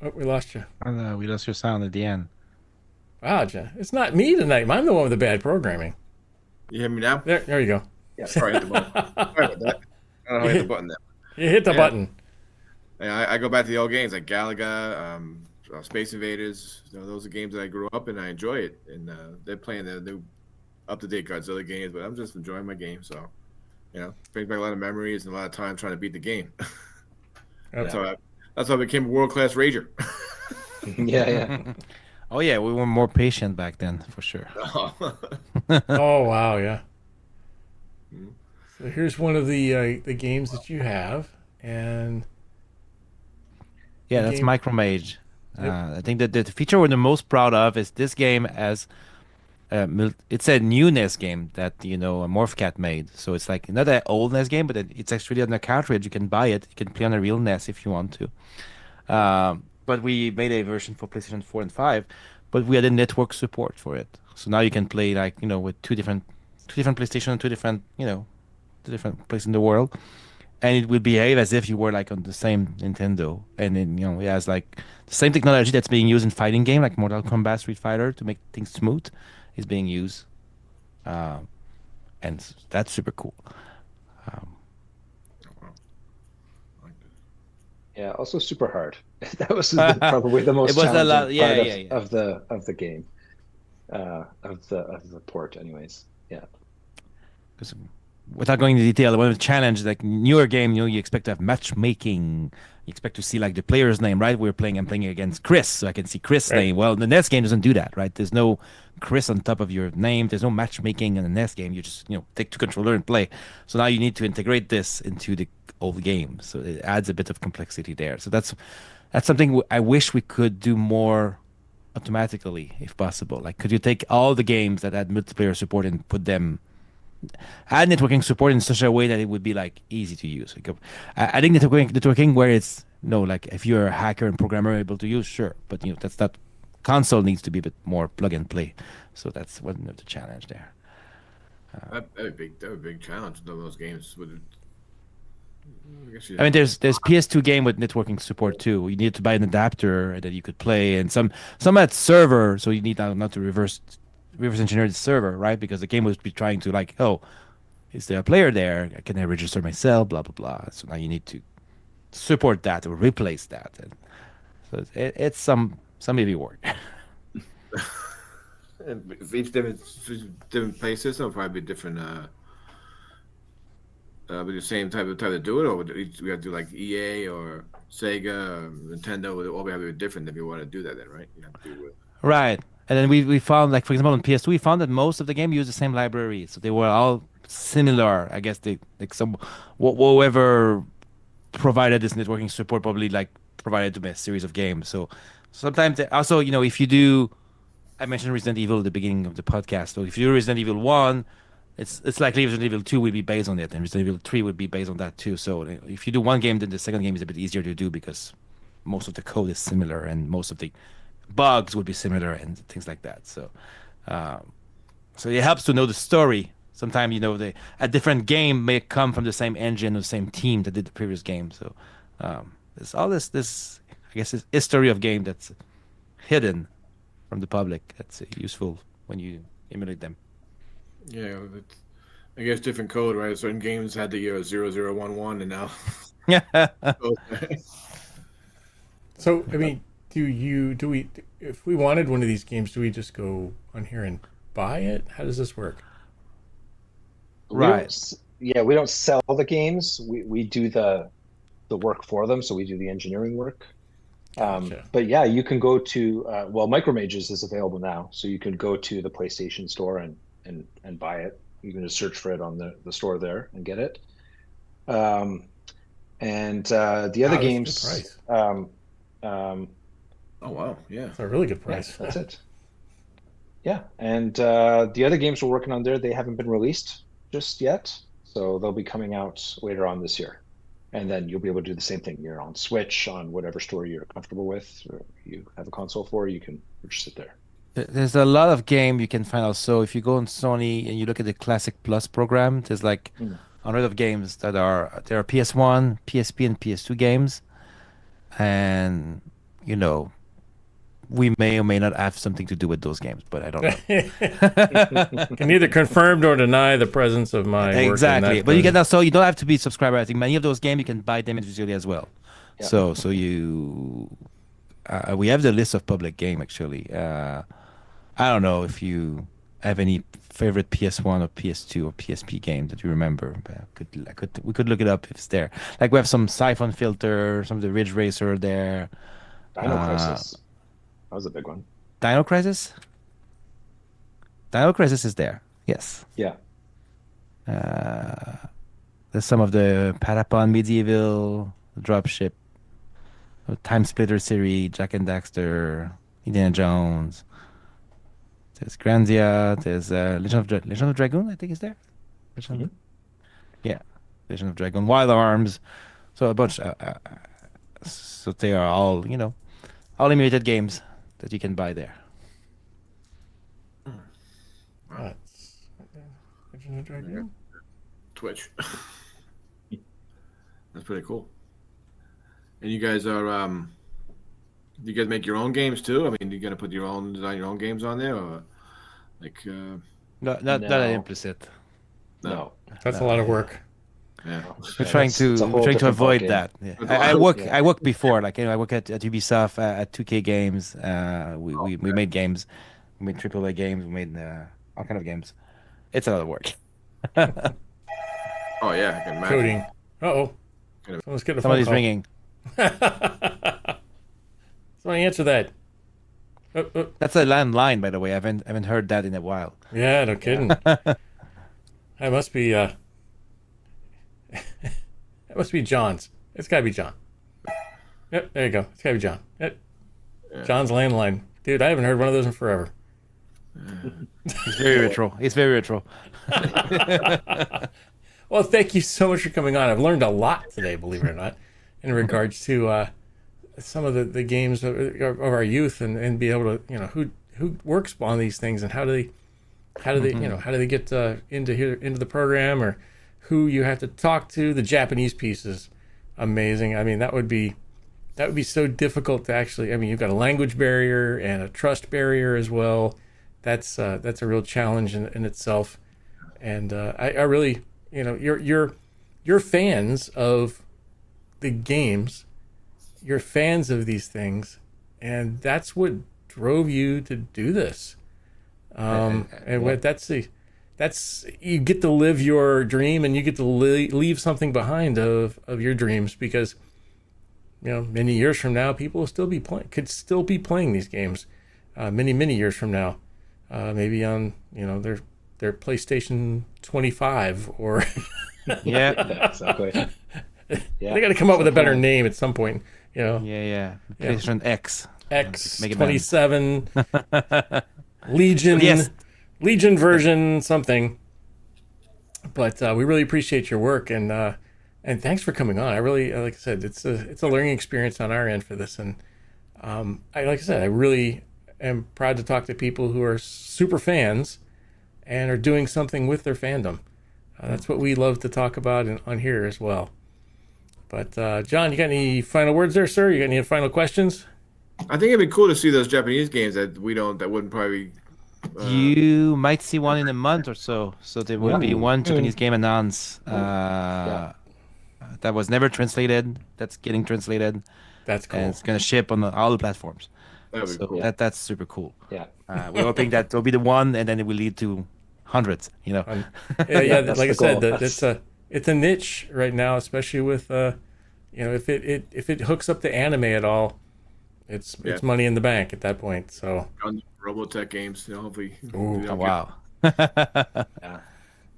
Oh, we lost you. we lost your sound at the end. Wow, Jen. It's not me tonight. I'm the one with the bad programming. you hear me now? There you go. Yeah. Sorry, I hit the button. Sorry about that. I don't know how to hit the button there. You hit the button. And I go back to the old games like Galaga, Space Invaders. Those are games that I grew up in. I enjoy it, and they're playing the new up-to-date Godzilla games. But I'm just enjoying my game. So, brings back a lot of memories and a lot of time trying to beat the game. Yep. That's how I became a world-class rager. Yeah. Oh yeah, we were more patient back then, for sure. Oh wow, yeah. So here's one of the games that you have, and Yeah, The that's game- Micromage. Yep. I think that the feature we're the most proud of is this game has it's a new NES game that Morphcat made. So it's like not an old NES game, but it's actually on a cartridge. You can buy it. You can play on a real NES if you want to. But we made a version for PlayStation 4 and 5, but we had a network support for it. So now you can play like with two different PlayStation, two different places in the world, and it will behave as if you were like on the same Nintendo. And then it has like the same technology that's being used in fighting game like Mortal Kombat, Street Fighter to make things smooth is being used, and that's super cool. Um, Oh, wow. I like that. Yeah, also super hard. That was probably the it most was a challenging lot. Yeah, part yeah, yeah. of the game, of the port. Anyways, yeah. Because without going into detail, one of the challenge like newer game, you expect to have matchmaking. You expect to see like the player's name, right? I'm playing against Chris, so I can see Chris' Right. name. Well, the NES game doesn't do that, right? There's no Chris on top of your name. There's no matchmaking in the NES game. You just take two controller and play. So now you need to integrate this into the old game. So it adds a bit of complexity there. So that's something I wish we could do more automatically, if possible. Like, could you take all the games that had multiplayer support and add networking support in such a way that it would be like easy to use? Like, I think networking where it's like if you're a hacker and programmer able to use, sure, but that's not console needs to be a bit more plug and play. So that's one of the challenge there. That would be a big challenge. Those games would. I guess I mean, there's PS2 game with networking support too. You need to buy an adapter that you could play, and some at server, so you need not to reverse engineer the server, right? Because the game would be trying to like, oh, is there a player there? Can I register myself? Blah blah blah. So now you need to support that or replace that, and so it's some heavy work. if each different play system would probably be different. With the same type of do it, or we have to do like EA or Sega, or Nintendo? Would all be have to be different if you want to do that, then, right? You have to do with. Right. And then we found, like, for example, on PS2, we found that most of the game used the same library. So they were all similar. I guess they, like, whoever provided this networking support probably, like, provided them a series of games. So sometimes, also, if you do, I mentioned Resident Evil at the beginning of the podcast. So if you do Resident Evil 1, it's likely Resident Evil 2 will be based on it, and Resident Evil 3 would be based on that too. So if you do one game, then the second game is a bit easier to do because most of the code is similar and most of the bugs would be similar and things like that. Um, so it helps to know the story. Sometimes a different game may come from the same engine or the same team that did the previous game. So there's all this I guess this history of game that's hidden from the public. That's useful when you emulate them. Yeah, I guess different code, right? Certain games had the year 0011, and now. So, I mean, do we, if we wanted one of these games, do we just go on here and buy it? How does this work? Right. We don't sell the games. We do the work for them. So we do the engineering work. Gotcha. But yeah, you can go to Micromages is available now, so you can go to the PlayStation Store and buy it. You can just search for it on the store there and get it. And the other Wow, that's a good games, price. Oh wow, yeah. It's a really good yeah, price. that's it. Yeah, and the other games we're working on there, they haven't been released just yet, so they'll be coming out later on this year. And then you'll be able to do the same thing. You're on Switch, on whatever store you're comfortable with, or you have a console for, you can purchase it there. There's a lot of game you can find also. If you go on Sony and you look at the Classic Plus program, there's like Mm. hundred of games there are PS1, PSP, and PS2 games, and we may or may not have something to do with those games, but I don't know. Can neither confirm nor deny the presence of my work in Exactly, that but you program. can also you don't have to be a subscriber. I think many of those games you can buy them individually as well. Yeah. So we have the list of public game actually. I don't know if you have any favorite PS1 or PS2 or PSP game that you remember. But we could look it up if it's there. Like we have some Siphon Filter, some of the Ridge Racer there. Dino Uh, Crisis. That was a big one. Dino Crisis. Dino Crisis is there. Yes. Yeah. Uh, there's some of the Patapon Medieval, Dropship, Time Splitter series, Jack and Daxter, Indiana Jones. There's Grandia. There's Legend of Dragoon, I think is there. Legend of- Yeah, Legend of Dragoon. Wild Arms. So a bunch. So they are all, all emulated games that you can buy there. Legend of Dragoon? Twitch. That's pretty cool. And you guys are you guys make your own games too? I mean, you gonna design your own games on there, or like? Not No. implicit. No. That's a lot of work. Yeah. We're trying it's a whole to different avoid ballgame. that. Yeah. It's I a- work Yeah. I worked before, like I work at Ubisoft at 2K Games. We made games, we made AAA games, we made all kind of games. It's a lot of work. Oh yeah, I can imagine. Coding. Uh-oh. Someone's getting a phone Somebody's call. ringing. Somebody answer that. Oh. That's a landline, by the way. I haven't heard that in a while. Yeah, no kidding. That must be that must be John's. It's gotta be John. Yep, there you go. It's gotta be John. Yep. John's landline. Dude, I haven't heard one of those in forever. It's very retro. It's very retro. Well, thank you so much for coming on. I've learned a lot today, believe it or not, in regards to some of the games of our youth, and be able to, who works on these things, and how do they how do they get into the program, or who you have to talk to. The Japanese piece is amazing. I mean, that would be so difficult to actually. I mean, you've got a language barrier and a trust barrier as well. That's a real challenge in itself. And I really, you're fans of the games, you're fans of these things, and that's what drove you to do this. That's you get to live your dream, and you get to leave something behind of your dreams, because many years from now, people will could still be playing these games, many years from now, maybe on their PlayStation 25 or Yeah. Exactly. Yeah. they got to come up with a better name at some point. Yeah. PlayStation X. X Mega Man. 27 Legion, Yes. Legion version something. But we really appreciate your work, and thanks for coming on. I really, like I said, it's a learning experience on our end for this, and I really am proud to talk to people who are super fans and are doing something with their fandom. That's what we love to talk about on here as well. But John, you got any final words there, sir? You got any final questions? I think it'd be cool to see those Japanese games that wouldn't probably. You might see one in a month or so. So there will be one Japanese game announced that was never translated. That's getting translated. That's cool. And it's gonna ship on all the platforms. That'd be So cool. that's super cool. Yeah. We're hoping that will be the one, and then it will lead to hundreds. Yeah, That's like I the said, goal. it's a niche right now, especially with if it hooks up to anime at all, it's money in the bank at that point. So Guns, Robotech games, hopefully. Ooh, they Oh, don't wow. Yeah.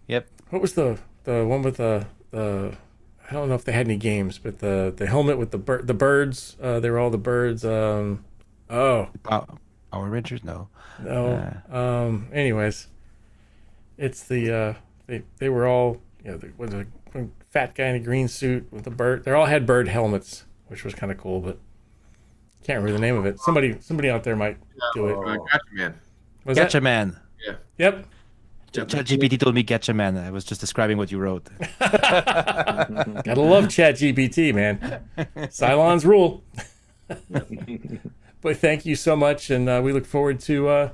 Yep. what was the one with the I don't know if they had any games, but the helmet with the birds, they were all the birds. Power Rangers? No. Anyways, it's the they were all was a fat guy in a green suit with a bird. They all had bird helmets, which was kind of cool, but can't remember the name of it. Somebody out there might do it. Gotcha, man. Was that? Getcha Man. Yeah. Yep. ChatGPT told me Getcha Man. I was just describing what you wrote. Gotta love ChatGPT, man. Cylons rule. But thank you so much, and we look forward to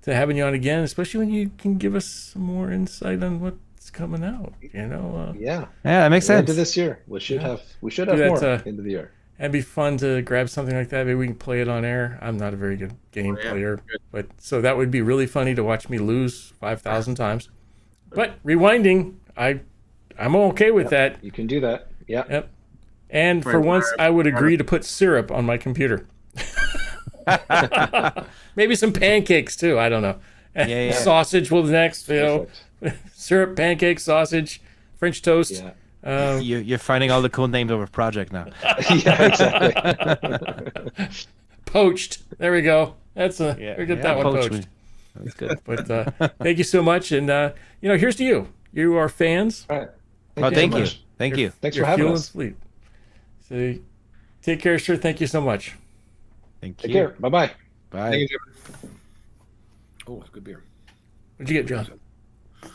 having you on again, especially when you can give us some more insight on what's coming out. Yeah. Yeah, that makes Into sense. this year, we should have Do that, more into the year. It'd be fun to grab something like that. Maybe we can play it on air. I'm not a very good game Yeah, player, good. but so that would be really funny to watch me lose 5,000 times. But rewinding, I'm okay with that. You can do that. Yeah. Yep. And for Right. once, I would agree to put syrup on my computer. Maybe some pancakes too. I don't know. Yeah. Sausage will next. Perfect. Syrup, pancake, sausage, French toast. Yeah. You're finding all the cool names of a project now. Yeah, exactly. Poached. There we go. We get that one poached. poached. That's good. But thank you so much. And, here's to you. You are fans. All right. Thank so you. much. Thank you. Thanks You're for having fueling us. Fleet. So take care, sir. Thank you so much. Thank Take you. care. Bye-bye. Bye. Thank you, Jim. Oh, it's good beer. What'd you get, John?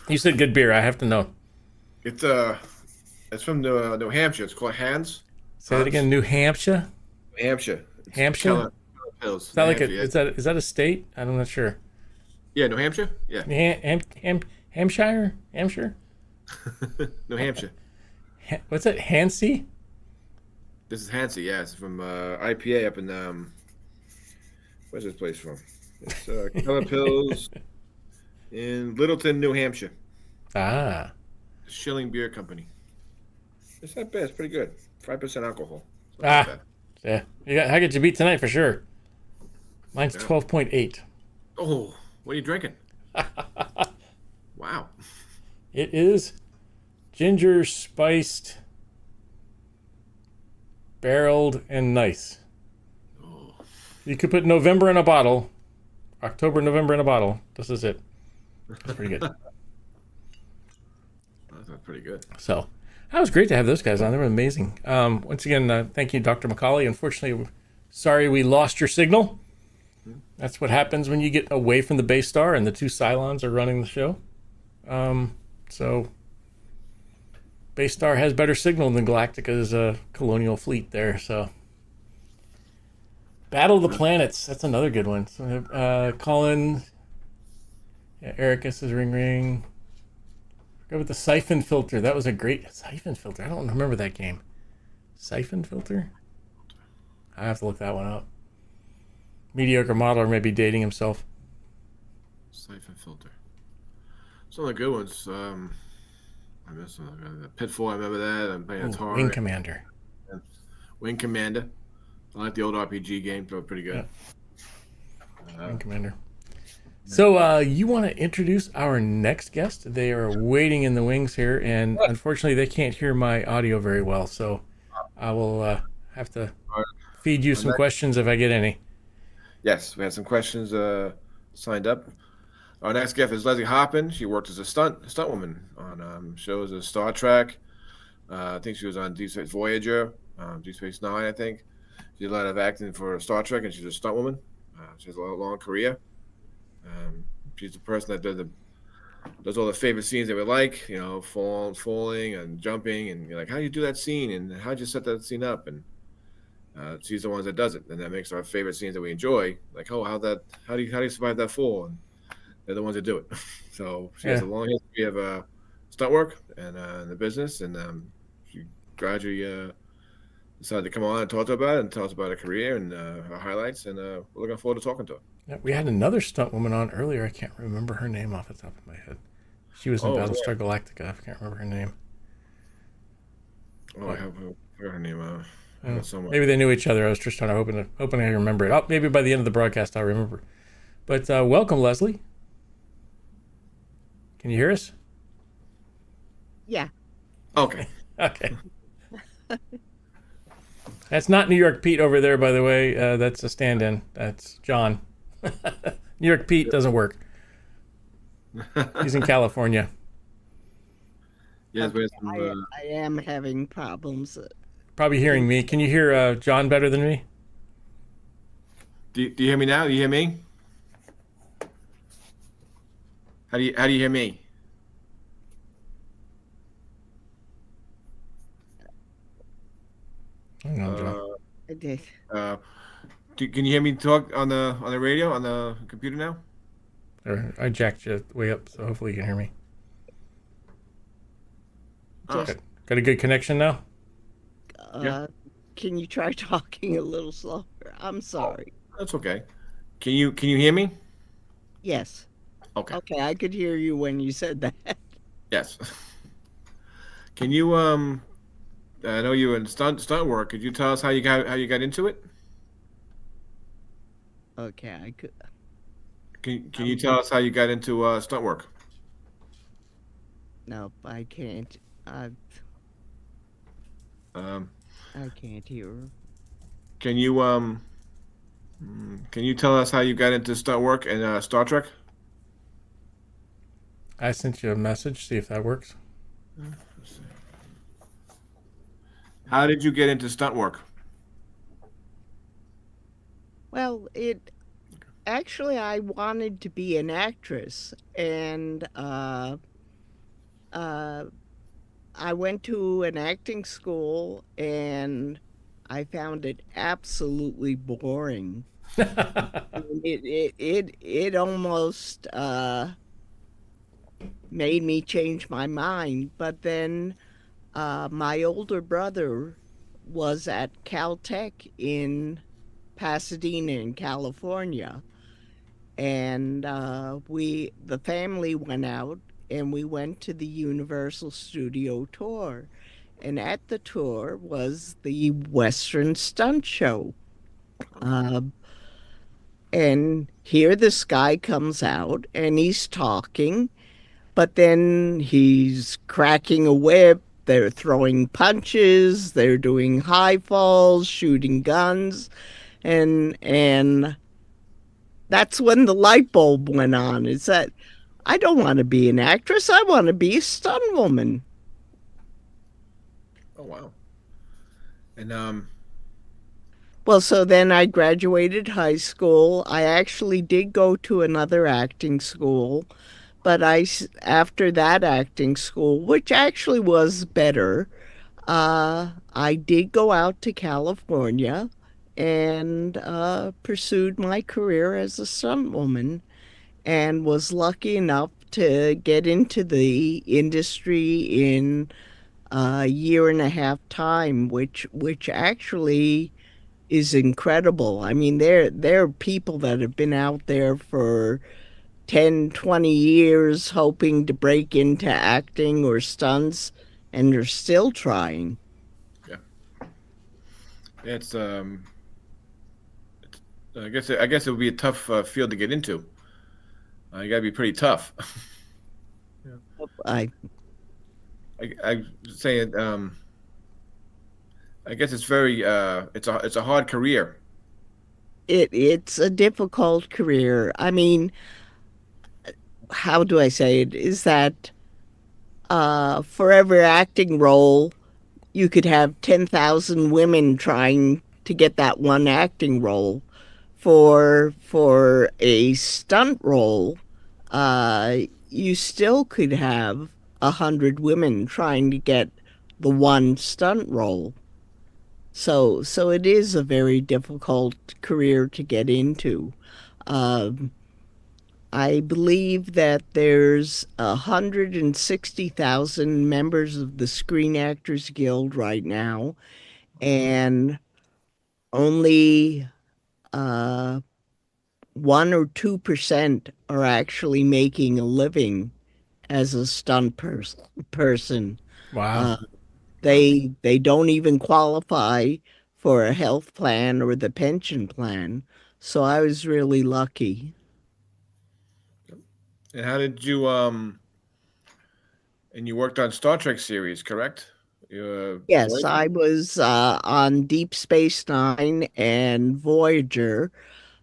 You said good beer. I have to know. It's from New Hampshire. It's called Hans. Say that again. New Hampshire. New Hampshire. It's Hampshire? Keller Pills. Is that like Hampshire, is that a state? I'm not sure. yeah, New Hampshire. Yeah, Hampshire? New Hampshire. What's it? Hansy? This is Hansi. Yeah, it's from IPA up in where's this place from? It's Keller Pills in Littleton, New Hampshire. Ah. Schilling Beer Company. It's not bad. It's pretty good. 5% alcohol. It's not Ah. bad. Yeah. I get you beat tonight for sure. Mine's 12.8. Oh, what are you drinking? Wow. It is ginger spiced, barreled, and nice. Oh, You could put November in a bottle, October, November in a bottle. This is it. That's pretty good. that's pretty good. So that was great to have those guys on. They were amazing. Once again, thank you, Dr. McAuley. Unfortunately, sorry we lost your signal. That's what happens when you get away from the base star and the two Cylons are running the show. So base star has better signal than Galactica's colonial fleet there. So Battle of the Planets. That's another good one. So, Colin, yeah, Erica says ring ring. Go with the siphon filter. That was a great siphon filter. I don't remember that game. Siphon filter? I have to look that one up. Mediocre modeler may be dating himself. Siphon filter. Some of the good ones. I miss the Pitfall. I remember that. I'm playing Atari. Wing Commander. Wing Commander. I like the old RPG games. They were pretty good. Wing Commander. So you want to introduce our next guest? They are waiting in the wings here, and unfortunately they can't hear my audio very well. So I will have to feed you some questions if I get any. Yes, we had some questions signed up. Our next guest is Leslie Hoppin. She worked as a stunt woman on shows as Star Trek. I think she was on Deep Space Voyager, Deep Space Nine, I think. She did a lot of acting for Star Trek, and she's a stunt woman. She has a long career. She's the person that does all the favorite scenes that we like, falling and jumping, and you're like, how do you do that scene, and how'd you set that scene up? And she's the one that does it, and that makes our favorite scenes that we enjoy. Like, oh, how do you survive that fall? And they're the ones that do it. So she has a long history of stunt work and in the business, and she gradually decided to come on and talk about it and tell us about her career and her highlights, and we're looking forward to talking to her. Yeah, we had another stunt woman on earlier. I can't remember her name off the top of my head. She was in Battlestar Galactica. I can't remember her name. Oh, I forgot her name. Maybe they knew each other. I was just hoping I remember it. Oh, maybe by the end of the broadcast I'll remember. But welcome, Leslie. Can you hear us? Yeah. Okay. Okay. That's not New York Pete over there, by the way. That's a stand-in. That's John. New York Pete doesn't work. He's in California. Yes, we have I am having problems. Probably hearing me. Can you hear John better than me? Do you hear me now? Do you hear me? How do you hear me? Hang on, John. I did. Can you hear me talk on the radio on the computer now? I jacked you way up, so hopefully you can hear me. Just, Got a good connection now? Yeah. Can you try talking a little slower? I'm sorry. That's okay. Can you hear me? Yes. Okay. Okay, I could hear you when you said that. Yes. Can you I know you were in stunt work. Could you tell us how you got into it? Okay, I could. Can you tell us how you got into stunt work? Nope, I can't. I can't hear. Can you tell us how you got into stunt work and Star Trek? I sent you a message. See if that works. How did you get into stunt work? Well, it actually I wanted to be an actress, and uh, I went to an acting school, and I found it absolutely boring. It almost made me change my mind. But then my older brother was at Caltech in Pasadena in California, and the family went out and we went to the Universal Studio tour. And at the tour was the Western Stunt Show. Uh, and here this guy comes out and he's talking, but then he's cracking a whip. They're throwing punches, they're doing high falls, shooting guns, and that's when the light bulb went on. Is that I don't want to be an actress. I want to be a stunt woman. Oh wow. And Well, so then I graduated high school. I actually did go to another acting school, but after that acting school, which actually was better, I did go out to California and pursued my career as a stunt woman, and was lucky enough to get into the industry in a year and a half time, which actually is incredible. I mean, there are people that have been out there for 10, 20 years hoping to break into acting or stunts, and they're still trying. yeah, it's I guess it would be a tough field to get into. You got to be pretty tough. I I saying I guess it's very it's a hard career. it's a difficult career. I mean, how do I say it? Is that for every acting role, you could have 10,000 women trying to get that one acting role. For a stunt role, you still could have 100 women trying to get the one stunt role. So it is a very difficult career to get into. Um, I believe that there's 160,000 members of the Screen Actors Guild right now, and only uh, 1 or 2% are actually making a living as a person. Wow. Uh, they don't even qualify for a health plan or the pension plan. So I was really lucky. And how did you and you worked on Star Trek series, correct? Yes, Voyager? I was on Deep Space Nine and Voyager.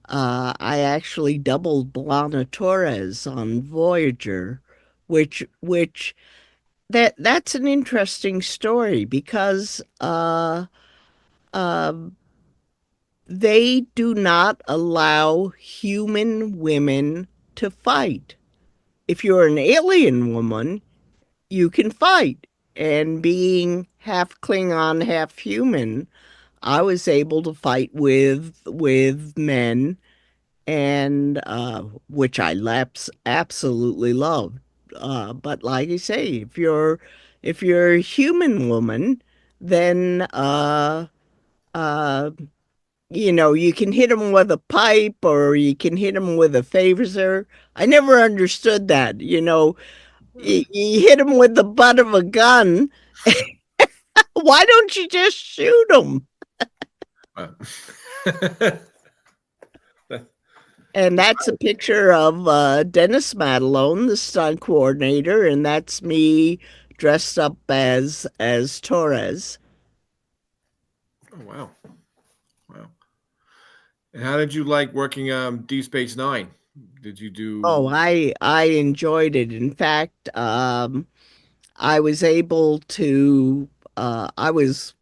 I actually doubled Lana Torres on Voyager, which that's an interesting story because uh, they do not allow human women to fight. If you're an alien woman, you can fight. And being half Klingon, half human, I was able to fight with men, and which I absolutely love. But like I say, if you're a human woman, then uh, you can hit them with a pipe or you can hit them with a phaser. I never understood that. You hit them with the butt of a gun. Why don't you just shoot them? Uh, And that's a picture of Dennis Matalone, the stunt coordinator, and that's me dressed up as Torres. oh wow, wow. And how did you like working Deep Space Nine? Did you do? Oh, I enjoyed it. In fact, I was able to I was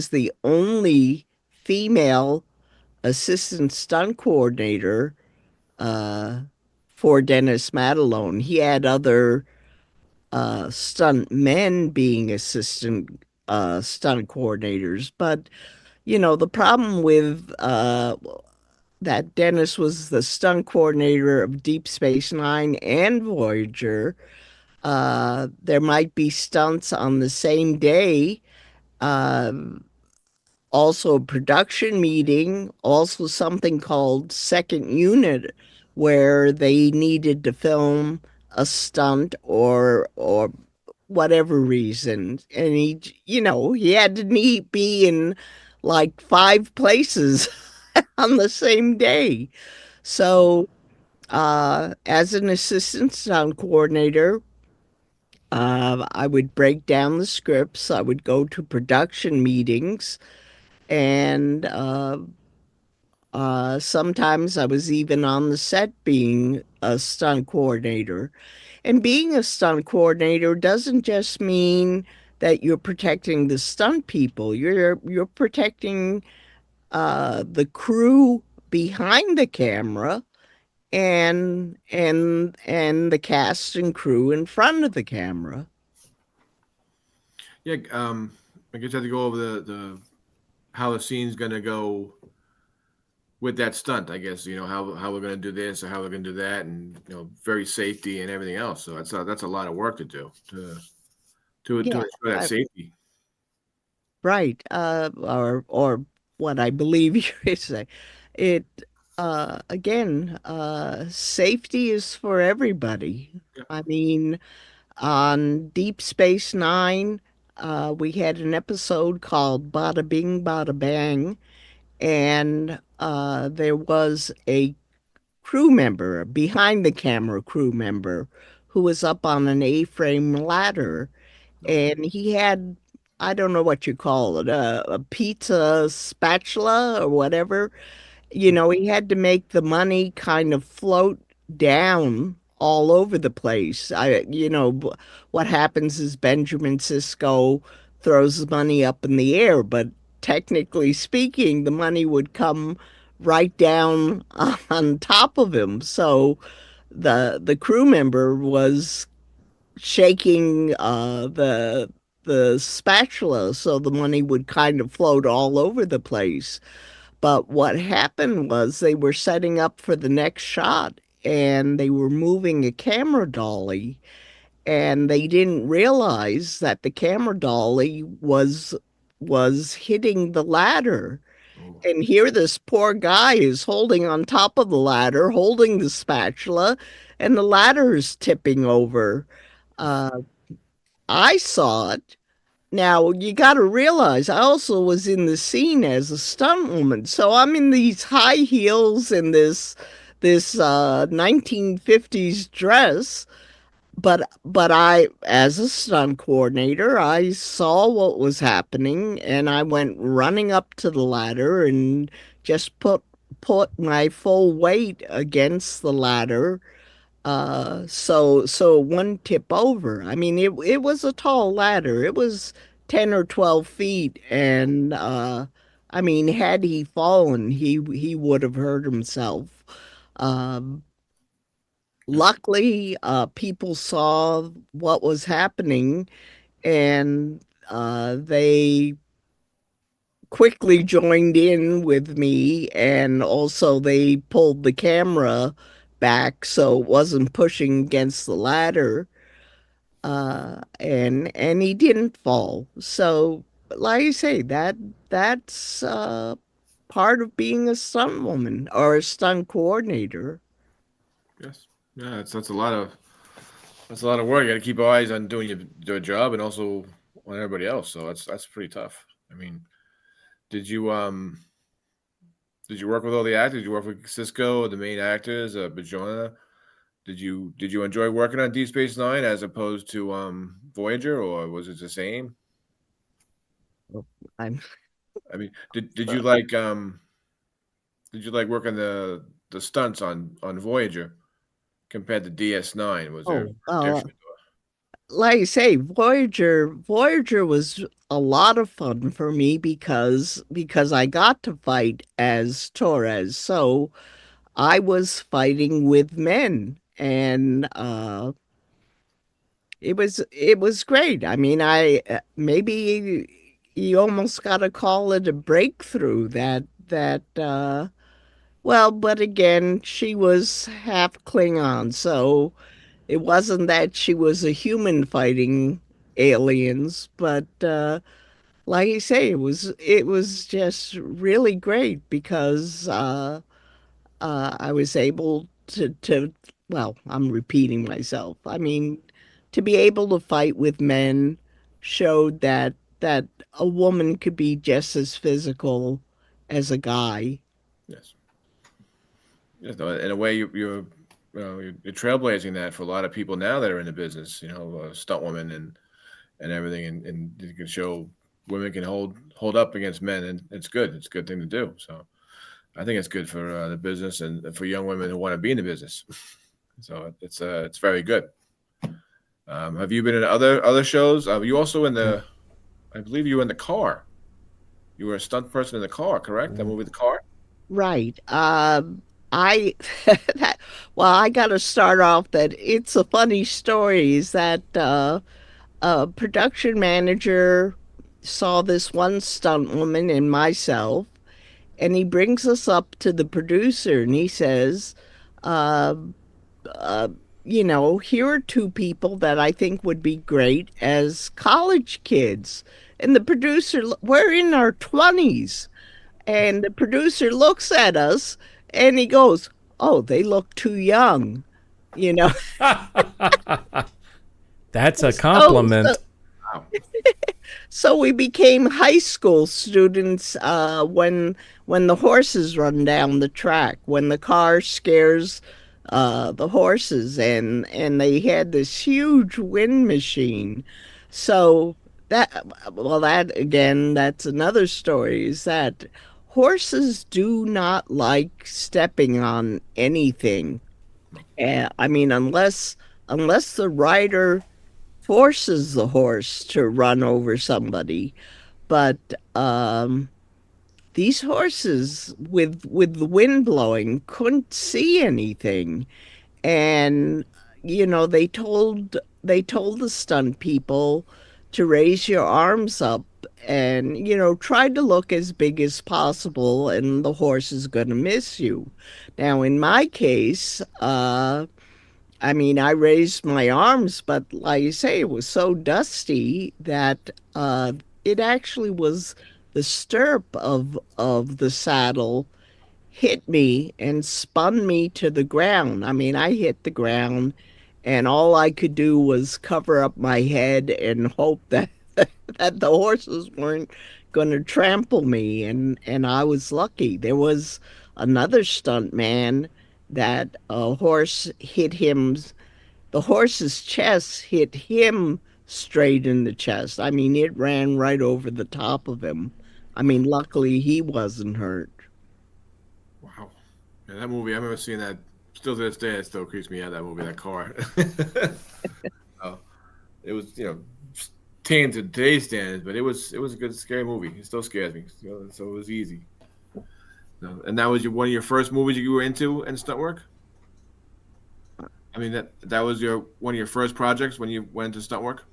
the only female assistant stunt coordinator uh for Dennis Matalone. He had other stunt men being assistant stunt coordinators, but the problem with that Dennis was the stunt coordinator of Deep Space Nine and Voyager. There might be stunts on the same day. Um, Also, a production meeting, also something called second unit, where they needed to film a stunt or whatever reason. And he had to be in like five places on the same day. So, as an assistant sound coordinator, I would break down the scripts. I would go to production meetings, and sometimes I was even on the set being a stunt coordinator. And being a stunt coordinator doesn't just mean that you're protecting the stunt people. You're protecting the crew behind the camera and the cast and crew in front of the camera. Yeah, I guess I have to go over the how the scene's gonna go with that stunt. I guess how we're gonna do this or how we're gonna do that, and very safety and everything else. So that's a lot of work to do to Yeah, ensure that safety. right. Or what I believe you say. It again, safety is for everybody. Yeah. I mean, on Deep Space Nine, we had an episode called Bada Bing Bada Bang, and there was a crew member, a behind the camera crew member, who was up on an A-frame ladder, No. and he had, I don't know what you call it, a pizza spatula or whatever. He had to make the money kind of float down all over the place. What happens is Benjamin Sisko throws the money up in the air, but technically speaking, the money would come right down on top of him. So the crew member was shaking the spatula so the money would kind of float all over the place. But what happened was they were setting up for the next shot and they were moving a camera dolly, and they didn't realize that the camera dolly was hitting the ladder. Oh. And here this poor guy is holding on top of the ladder, holding the spatula, and the ladder is tipping over. Uh, I saw it. Now, you got to realize I also was in the scene as a stunt woman. So I'm in these high heels and this 1950s dress, but I, as a stunt coordinator, I saw what was happening and I went running up to the ladder and just put my full weight against the ladder, so it wouldn't tip over. I mean, it was a tall ladder. It was 10 or 12 feet, and I mean, had he fallen, he would have hurt himself. Um, Luckily, people saw what was happening, and they quickly joined in with me, and also they pulled the camera back so it wasn't pushing against the ladder. And he didn't fall. So, like I say, that's part of being a stunt woman or a stunt coordinator. Yes. Yeah. That's a lot of work. You got to keep your eyes on doing your job and also on everybody else. So that's pretty tough. I mean, did you um did you work with all the actors? Did you work with Cisco, the main actors, Bajona? Did you enjoy working on Deep Space Nine as opposed to Voyager, or was it the same? I'm I mean, did you like working the stunts on Voyager? compared to DS9? Was there Oh, different? like I say, Voyager was a lot of fun for me because I got to fight as Torres. So I was fighting with men, and it was great. I mean, I maybe you almost got to call it a breakthrough that well, but again, she was half Klingon, so it wasn't that she was a human fighting aliens, but like you say, it was just really great because I was able to well, I'm repeating myself. I mean, to be able to fight with men showed that a woman could be just as physical as a guy. Yes. Yes, no, in a way, you're trailblazing that for a lot of people now that are in the business. Stunt women and everything, and you can show women can hold up against men, and it's good. It's a good thing to do. So I think it's good for the business and for young women who want to be in the business. So it's very good. Have you been in other shows? You also in the? I believe you were in the car. You were a stunt person in the car, correct? That movie, The Car. Right. I that well, I got to start off that it's a funny story is that a production manager saw this one stunt woman and myself, and he brings us up to the producer and he says, uh, uh, here are two people that I think would be great as college kids. And the producer, we're in our 20s. And the producer looks at us and he goes, "Oh, they look too young." You know, That's a so, so compliment. Wow. So we became high school students when the horses run down the track, when the car scares the horses, and they had this huge wind machine. So that again, that's another story. Is that horses do not like stepping on anything. I mean, unless the rider forces the horse to run over somebody. But these horses, with the wind blowing, couldn't see anything, and they told the stunt people to raise your arms up and try to look as big as possible, and the horse is going to miss you. Now, in my case, I mean, I raised my arms, but like you say, it was so dusty that it actually was the stirrup of the saddle hit me and spun me to the ground. I mean, I hit the ground, and all I could do was cover up my head and hope that that the horses weren't going to trample me. And I was lucky. There was another stunt man that a horse hit him, the horse's chest hit him straight in the chest. I mean, it ran right over the top of him. I mean, luckily he wasn't hurt. Wow. Yeah, that movie, I remember seeing that. Still to this day, it still creeps me out. That movie, that car. Oh, it was, tame to today's standards, but it was a good scary movie. It still scares me. So it was easy. No, and that was one of your first movies you were into in stunt work. I mean that was your one of your first projects when you went into stunt work.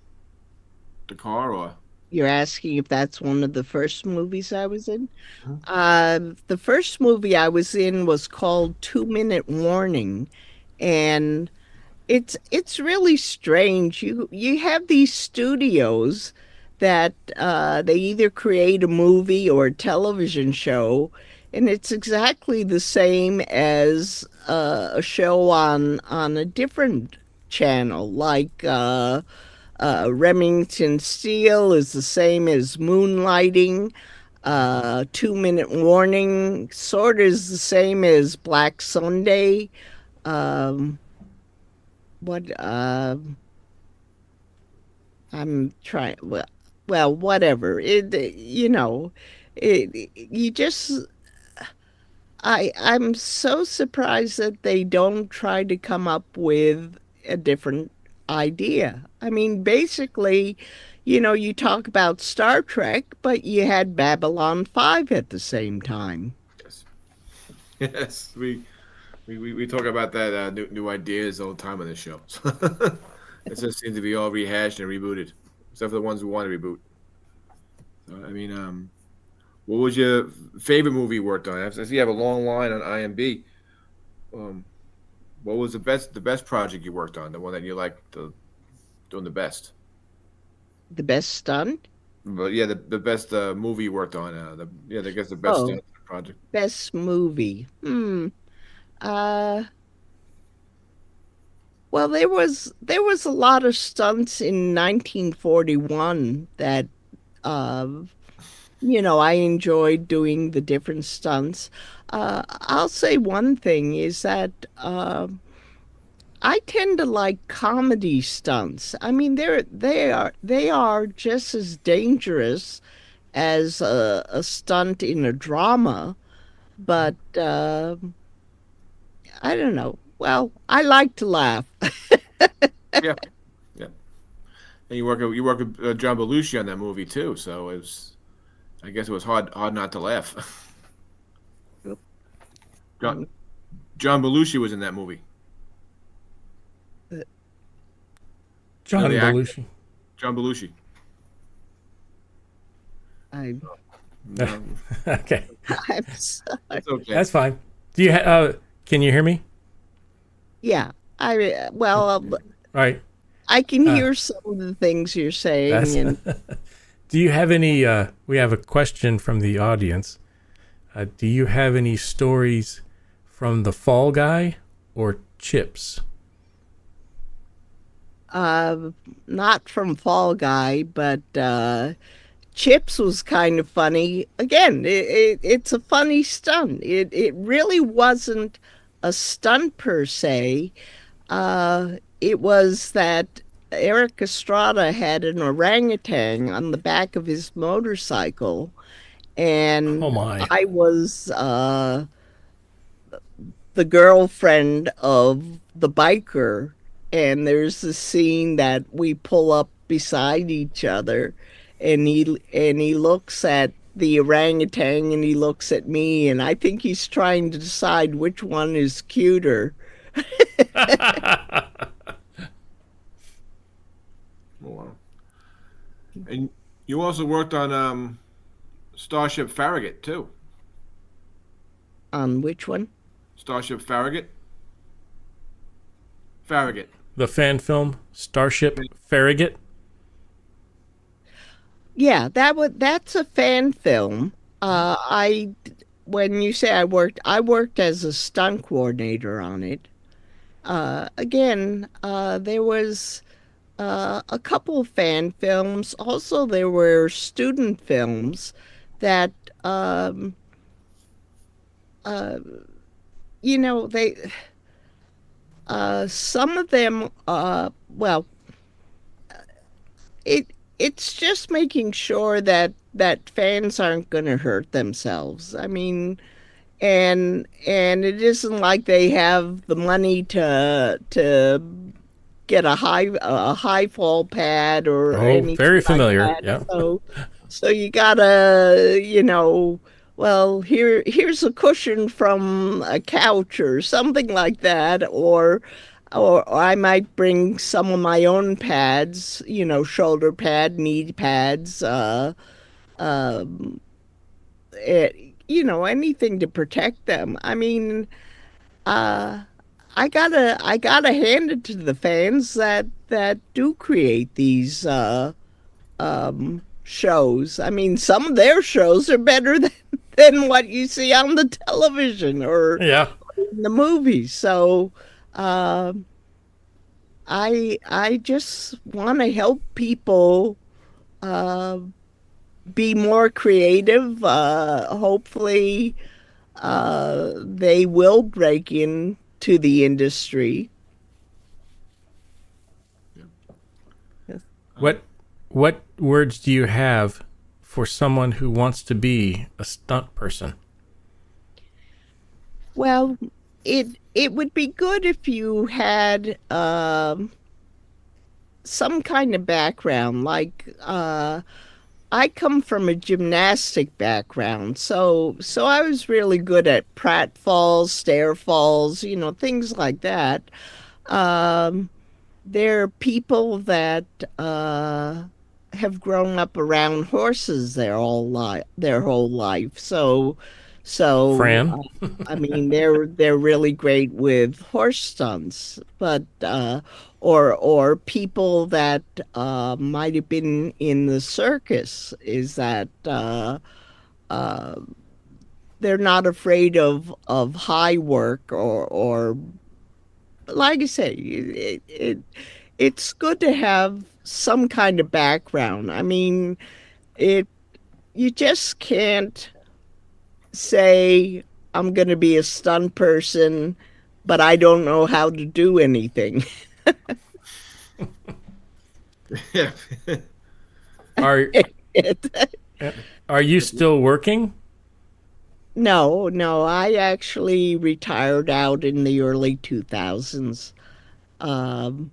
The car, or You're asking if that's one of the first movies I was in? huh? The first movie I was in was called 2 Minute Warning, and it's really strange. You have these studios that they either create a movie or a television show, and it's exactly the same as a show on a different channel, like Remington Steele is the same as Moonlighting. 2 Minute Warning sort of is the same as Black Sunday. Um, what I'm trying. Whatever. You just I'm so surprised that they don't try to come up with a different idea. I mean, basically, you talk about Star Trek, but you had Babylon 5 at the same time. Yes, yes, we talk about that new ideas all the time on this show. It just seems to be all rehashed and rebooted, except for the ones we want to reboot. So, I mean, what was your favorite movie you worked on? I see you have a long line on IMB. Um, what was the best project you worked on? The one that you liked doing the best? The best stunt? But yeah, the best movie you worked on. I guess the best Oh, stunt project. best movie. Uh, well, there was a lot of stunts in 1941 that uh, I enjoyed doing the different stunts. I'll say one thing is that I tend to like comedy stunts. I mean, they are just as dangerous as a stunt in a drama, but I don't know. Well, I like to laugh. Yeah, yeah. And you work with John Belushi on that movie too, so I guess it was hard not to laugh. John Um, John Belushi was in that movie. You know John the actor Belushi. John Belushi. I, No, Okay, I'm sorry. it's okay. that's fine. Do you? Can you hear me? Yeah, well, All right. I can Uh, hear some of the things you're saying, that's. and Do you have any? We have a question from the audience. Do you have any stories from the Fall Guy or Chips? uh, not from Fall Guy, but Chips was kind of funny. Again, it's a funny stunt. It really wasn't a stunt per se. It was that Eric Estrada had an orangutan on the back of his motorcycle, Oh and my! I was the girlfriend of the biker. And there's a scene that we pull up beside each other, and he looks at the orangutan and he looks at me, and I think he's trying to decide which one is cuter. Oh, wow. And you also worked on Starship Farragut too. On which one? Starship Farragut. Farragut. The fan film Starship Farragut. Yeah, that's a fan film. I When you say I worked as a stunt coordinator on it. Again, there was a couple of fan films. Also, there were student films that uh, they some of them well, it's just making sure that fans aren't going to hurt themselves. I mean, and it isn't like they have the money to get a high fall pad or Oh, anything very like familiar. that. Yeah. So you gotta, well, here's a cushion from a couch or something like that, or I might bring some of my own pads, shoulder pad, knee pads, um, anything to protect them. I mean, uh, I gotta hand it to the fans that do create these shows. I mean, some of their shows are better than what you see on the television or Yeah. in the movies. So um I just want to help people uh, be more creative. Hopefully, they will break into the industry. Yeah. Yes. What what words do you have for someone who wants to be a stunt person? Well, it would be good if you had some kind of background. Like I come from a gymnastic background, so I was really good at pratfalls, stair falls, things like that. Um, there are people that have grown up around horses their whole life. So Fran. I mean, they're really great with horse stunts, but or people that might have been in the circus is that uh, they're not afraid of high work or like I say, it's good to have some kind of background. I mean, it you just can't say I'm going to be a stunt person, but I don't know how to do anything. Yeah. Are are you still working? No, no, I actually retired out in the early 2000s. Um,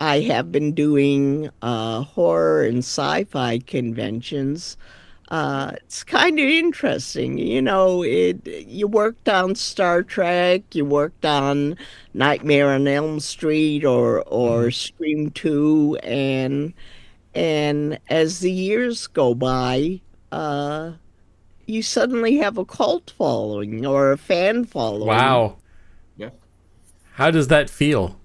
I have been doing horror and sci-fi conventions. It's kind of interesting, It you worked on Star Trek, you worked on Nightmare on Elm Street or Hmm. Scream 2, and as the years go by, uh, you suddenly have a cult following or a fan following. Wow. Yeah. How does that feel?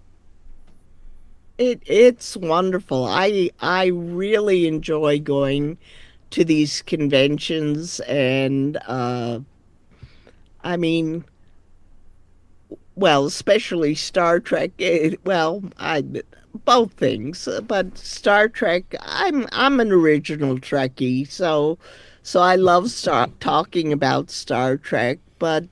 It's wonderful. I really enjoy going to these conventions, and I mean, well, especially Star Trek. Well, I both things, but Star Trek. I'm an original Trekkie, so I love talking about Star Trek, but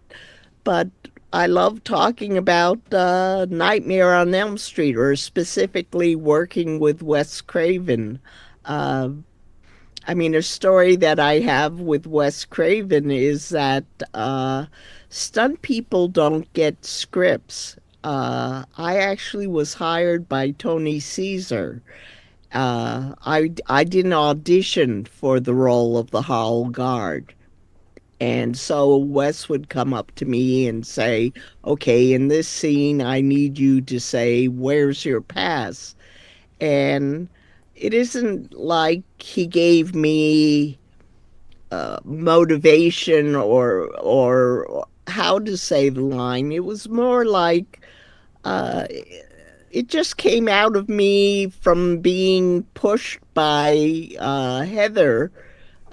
I love talking about Nightmare on Elm Street, or specifically working with Wes Craven. Uh, I mean, a story that I have with Wes Craven is that stunt people don't get scripts. I actually was hired by Tony Caesar. I didn't audition for the role of the Hall Guard. And so Wes would come up to me and say, okay, in this scene, I need you to say, where's your pass? And it isn't like he gave me motivation or how to say the line. It was more like uh, it just came out of me from being pushed by Heather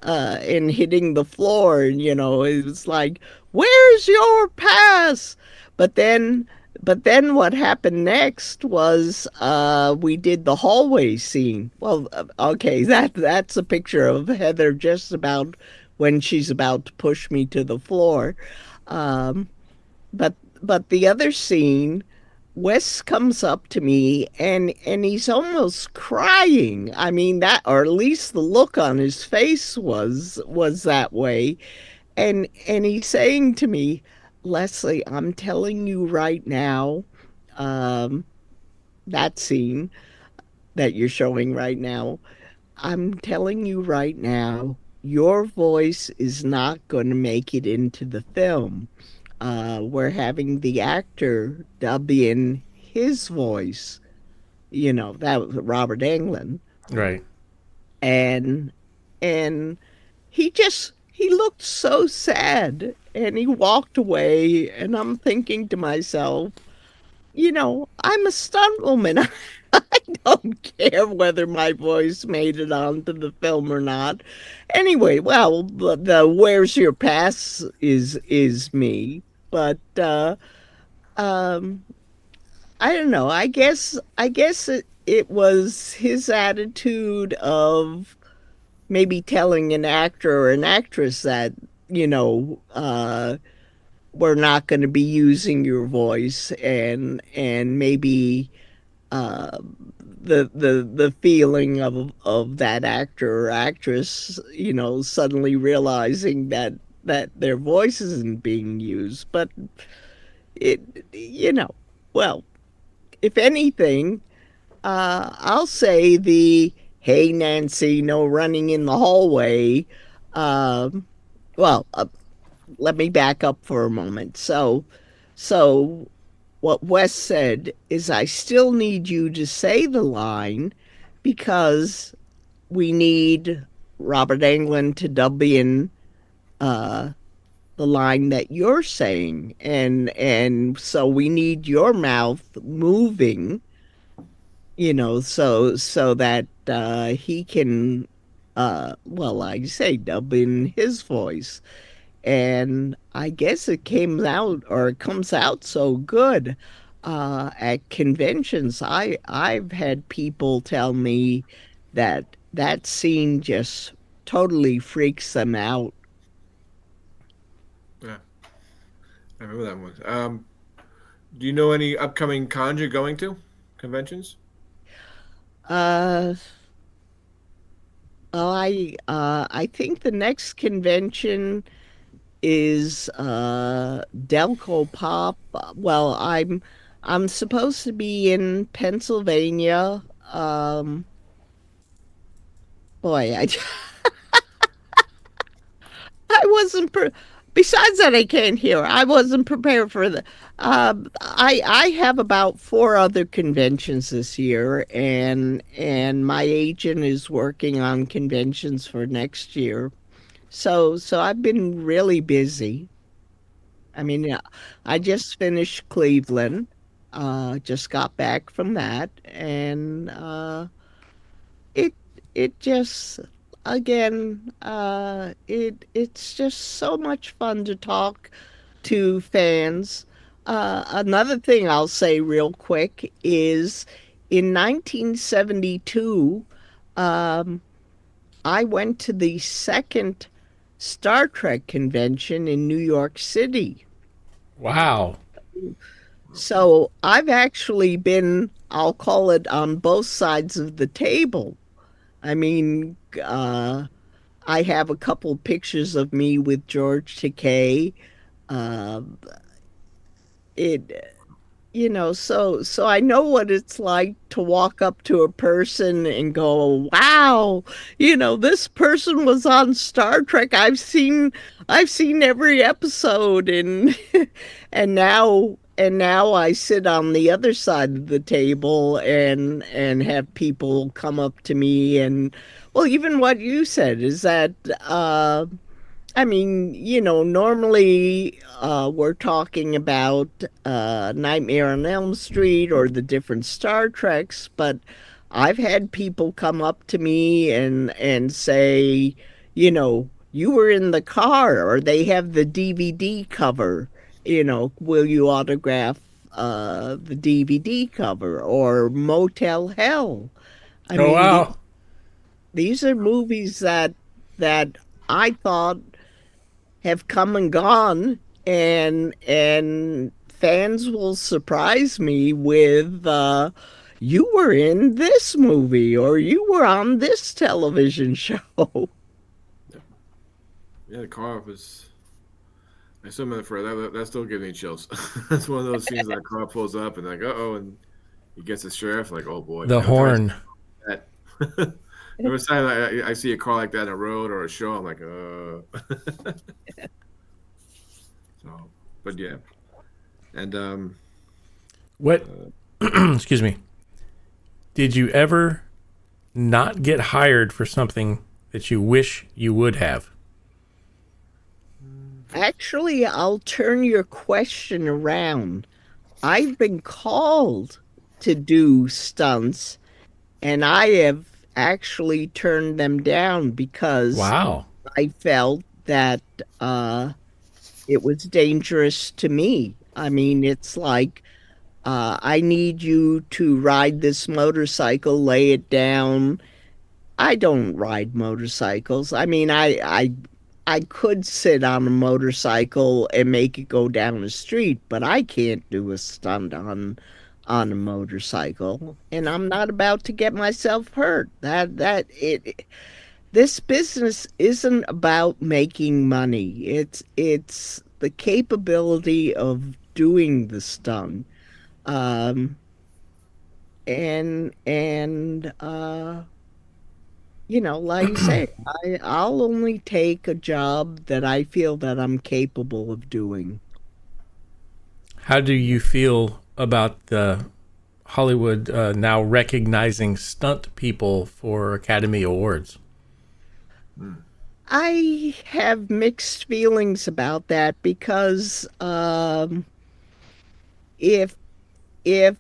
and hitting the floor. It was like, "Where's your pass?" But then, but then what happened next was we did the hallway scene. Well, okay, that's a picture of Heather just about when she's about to push me to the floor. Um, but the other scene, Wes comes up to me and he's almost crying. I mean that, or at least the look on his face was that way. And he's saying to me, Leslie, I'm telling you right now, um, that scene that you're showing right now, I'm telling you right now, your voice is not going to make it into the film. We're having the actor dub in his voice. That was Robert Englund. Right. And and he looked so sad and he walked away, and I'm thinking to myself, I'm a stunt woman. I don't care whether my voice made it onto the film or not. Anyway, well, the "Where's Your Pass" is me, but um, I don't know. I guess it was his attitude of maybe telling an actor or an actress that we're not going to be using your voice, and maybe uh, the feeling of that actor or actress, suddenly realizing that that their voice isn't being used, but it, you know, well, if anything, I'll say the "Hey Nancy, no running in the hallway." Um, well, let me back up for a moment. So what Wes said is, I still need you to say the line because we need Robert Englund to dub in uh, the line that you're saying, and so we need your mouth moving, so that he can, well, like you say, dub in his voice. And I guess it came out, or it comes out so good at conventions. I've had people tell me that that scene just totally freaks them out. Yeah, I remember that one. Do you know any upcoming cons you're going to? Conventions? Uh, well, I think the next convention is Delco Pop. Well, I'm supposed to be in Pennsylvania. Boy, I wasn't besides that I can't hear. I wasn't prepared for the I have about four other conventions this year, and my agent is working on conventions for next year. So I've been really busy. I mean, I just finished Cleveland. Just got back from that, and it it just again, it's just so much fun to talk to fans. Another thing I'll say real quick is in 1972, um, I went to the second Star Trek convention in New York City. Wow. So I've actually been, I'll call it, on both sides of the table. I mean, I have a couple pictures of me with George Takei. Uh, it so I know what it's like to walk up to a person and go, wow, this person was on Star Trek. I've seen every episode, and and now I sit on the other side of the table and have people come up to me, and well, even what you said is that I mean, normally we're talking about Nightmare on Elm Street or the different Star Treks, but I've had people come up to me and say, you were in the car, or they have the DVD cover, will you autograph the DVD cover, or Motel Hell? I Oh mean, wow. these are movies that I thought have come and gone, and fans will surprise me with you were in this movie, or you were on this television show. Yeah, the car was. I still remember for that still gives me chills. That's one of those scenes that car pulls up and like, and he gets the sheriff. Like, oh boy. The Every time I horn. see that, every time I see a car like that on a road or a show, I'm like, So, but yeah, and What excuse me. Did you ever not get hired for something that you wish you would have? Actually, I'll turn your question around. I've been called to do stunts, and I have actually turned them down because Wow. I felt that it was dangerous to me. I mean, it's like, I need you to ride this motorcycle, lay it down. I don't ride motorcycles. I mean, I could sit on a motorcycle and make it go down the street, but I can't do a stunt on a motorcycle, and I'm not about to get myself hurt. That this business isn't about making money. It's the capability of doing the stunt. Um, and like you say, I'll only take a job that I feel that I'm capable of doing. How do you feel about the Hollywood now recognizing stunt people for Academy Awards? I have mixed feelings about that because if if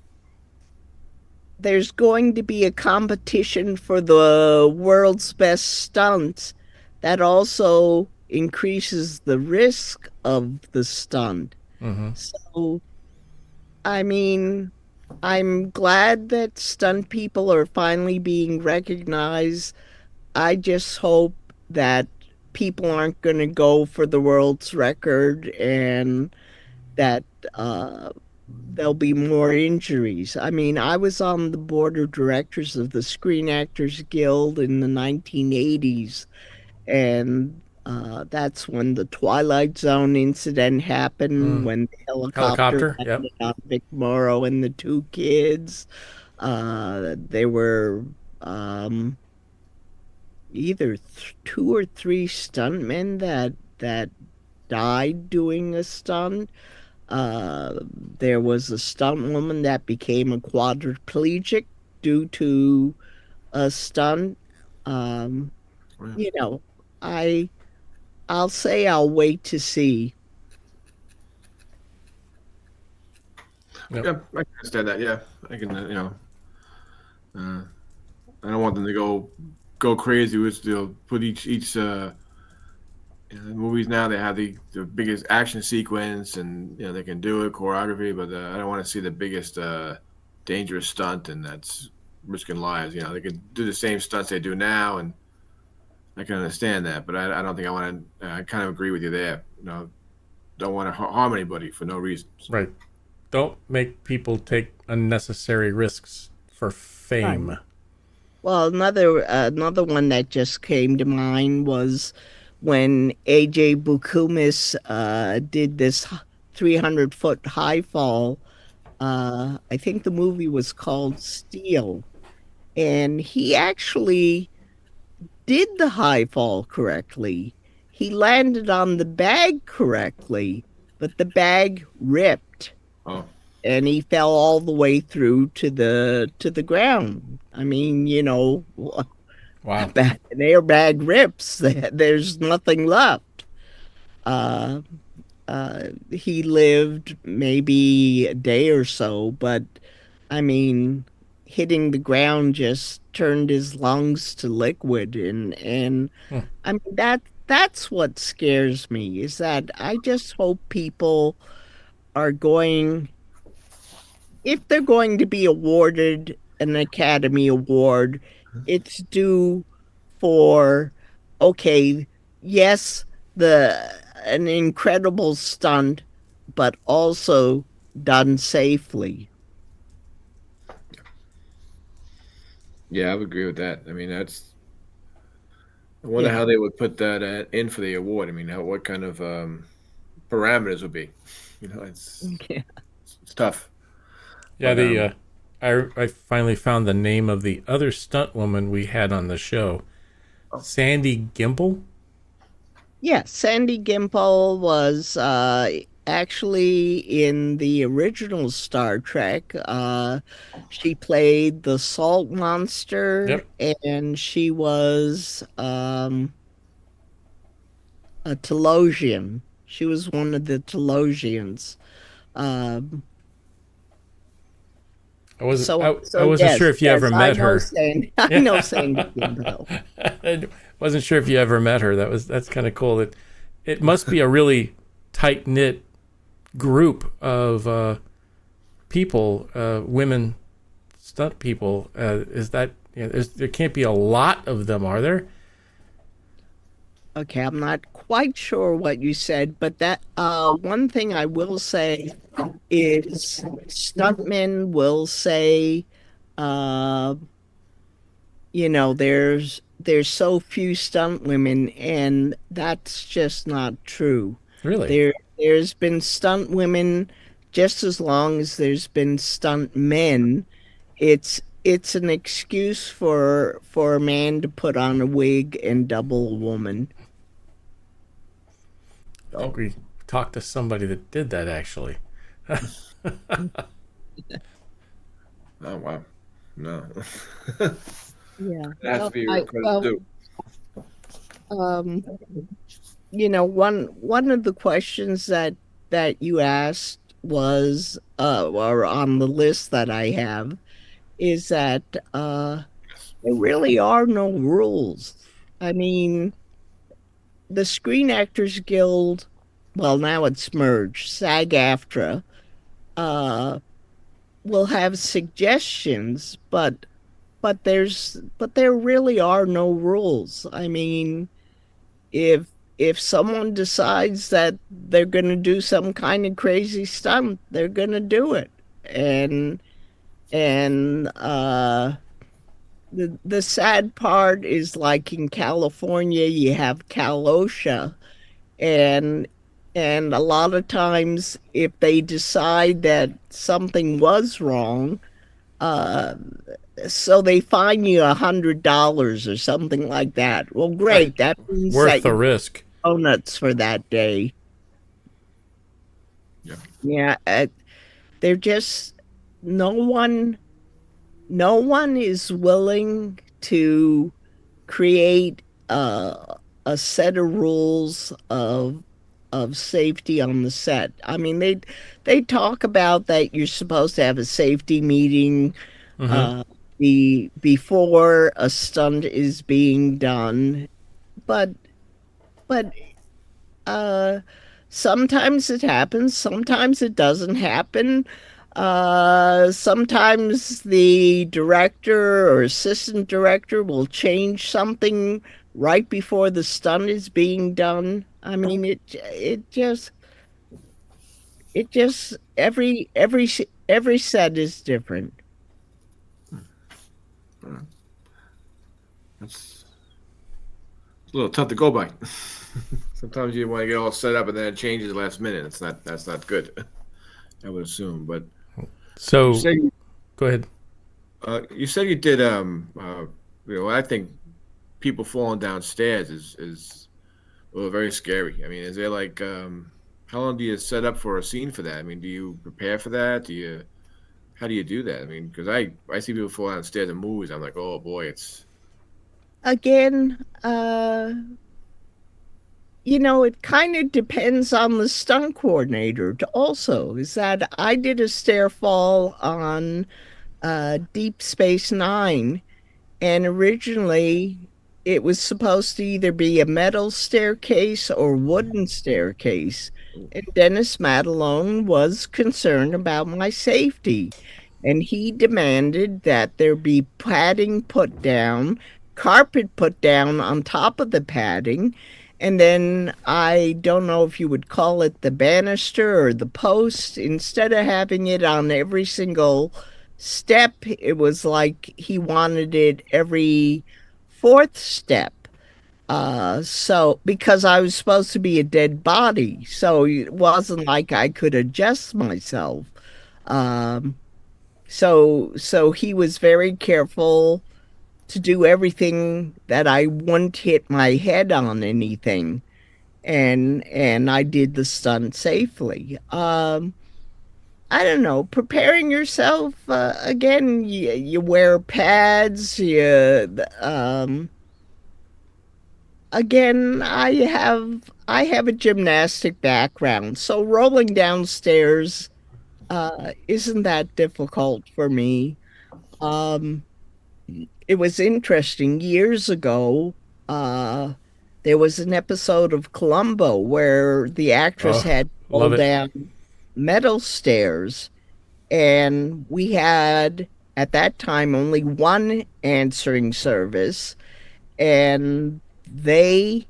there's going to be a competition for the world's best stunts, that also increases the risk of the stunt. Mm-hmm. So, I mean, I'm glad that stunt people are finally being recognized. I just hope that people aren't going to go for the world's record and that there'll be more injuries. I mean, I was on the board of directors of the Screen Actors Guild in the 1980s, and that's when the Twilight Zone incident happened, Mm. when the helicopter Helicopter? Yep. landed on Vic Morrow and the two kids. There were either two or three stuntmen that died doing a stunt. There was a stunt woman that became a quadriplegic due to a stunt. Um, Yeah. you know, I I'll say I'll wait to see. Yep. Yeah, I can understand that. Yeah, I can. Uh, I don't want them to go crazy with put each movies now. They have the biggest action sequence, and they can do it choreography, but I don't want to see the biggest dangerous stunt, and that's risking lives. They could do the same stunts they do now, and I can understand that, but I don't think I want to. I kind of agree with you there. Don't want to harm anybody for no reason. So, Right. Don't make people take unnecessary risks for fame. Right. Well, another one that just came to mind was when AJ Bukumis did this 300-foot high fall. I think the movie was called Steel, and he actually did the high fall correctly. He landed on the bag correctly, but the bag ripped oh, and he fell all the way through to the ground. I mean, Wow. an airbag rips, there's nothing left. Uh, he lived maybe a day or so, but I mean, hitting the ground just turned his lungs to liquid, and Hmm. I mean that's what scares me is that I just hope people are going if they're going to be awarded an Academy Award, it's due for okay, yes, the an incredible stunt, but also done safely. yeah, I would agree with that. I mean, I wonder Yeah. how they would put that in for the award. I mean, what kind of parameters would be? Yeah. Yeah, It's tough. But I finally found the name of the other stunt woman we had on the show. Sandy Gimple. Yeah, Sandy Gimple was actually in the original Star Trek. She played the salt monster, Yep. and she was a Telosian. She was one of the Telosians. Um, so I so wasn't yes, sure if you yes, ever I met know her. Sandy. I know Sandy Gimple. I wasn't sure if you ever met her. That's kind of cool. It must be a really tight knit group of people, women stunt people. Is that there can't be a lot of them, are there? Okay, I'm not quite sure what you said, but that one thing I will say is stuntmen will say, uh, there's there's so few stunt women, and that's just not true. Really? There's been stunt women just as long as there's been stunt men. It's an excuse for a man to put on a wig and double a woman. I think we talked to somebody that did that actually. Oh wow, no, Yeah. it has to Well, be I credit well, due. um, one of the questions that you asked was or on the list that I have is that there really are no rules. I mean, the Screen Actors Guild, well, now it's merged, SAG-AFTRA, uh, will have suggestions, but there really are no rules. I mean, if if someone decides that they're going to do some kind of crazy stunt, they're going to do it. And and the sad part is like in California you have Cal OSHA, and and a lot of times if they decide that something was wrong, uh so they fine you $100 or something like that. Well, great. That means Worth that the you risk. donuts for that day. Yeah, Yeah, they're just no one no one is willing to create a set of rules of safety on the set. I mean, they talk about that you're supposed to have a safety meeting Mm-hmm. uh before a stunt is being done, but but uh sometimes it happens, sometimes it doesn't happen. Sometimes the director or assistant director will change something right before the stunt is being done. I mean, it just every set is different. it's a little tough to go by. Sometimes you want to get all set up and then it changes last minute. That's not good. I would assume, but you So say go ahead. you said you did I think people falling downstairs is very scary. I mean, is there like how long do you set up for a scene for that? I mean, do you prepare for that? Do you how do you do that? I mean, because I see people fall downstairs in movies. I'm like, oh boy, it's Again, it kind of depends on the stunt coordinator also. Is that I did a stair fall on Deep Space Nine, and originally it was supposed to either be a metal staircase or wooden staircase. And Dennis Madelone was concerned about my safety. And he demanded that there be padding put down, carpet put down on top of the padding. And then I don't know if you would call it the banister or the post. Instead of having it on every single step, it was like he wanted it every fourth step. So because I was supposed to be a dead body, so it wasn't like I could adjust myself. Um, so he was very careful to do everything that I wouldn't hit my head on anything, and I did the stunt safely. I don't know, preparing yourself again. You wear pads. Again, I have a gymnastic background, so rolling downstairs isn't that difficult for me. Um, it was interesting years ago. Uh, there was an episode of Columbo where the actress Oh, had to love roll it. down metal stairs, and we had at that time only one answering service, and they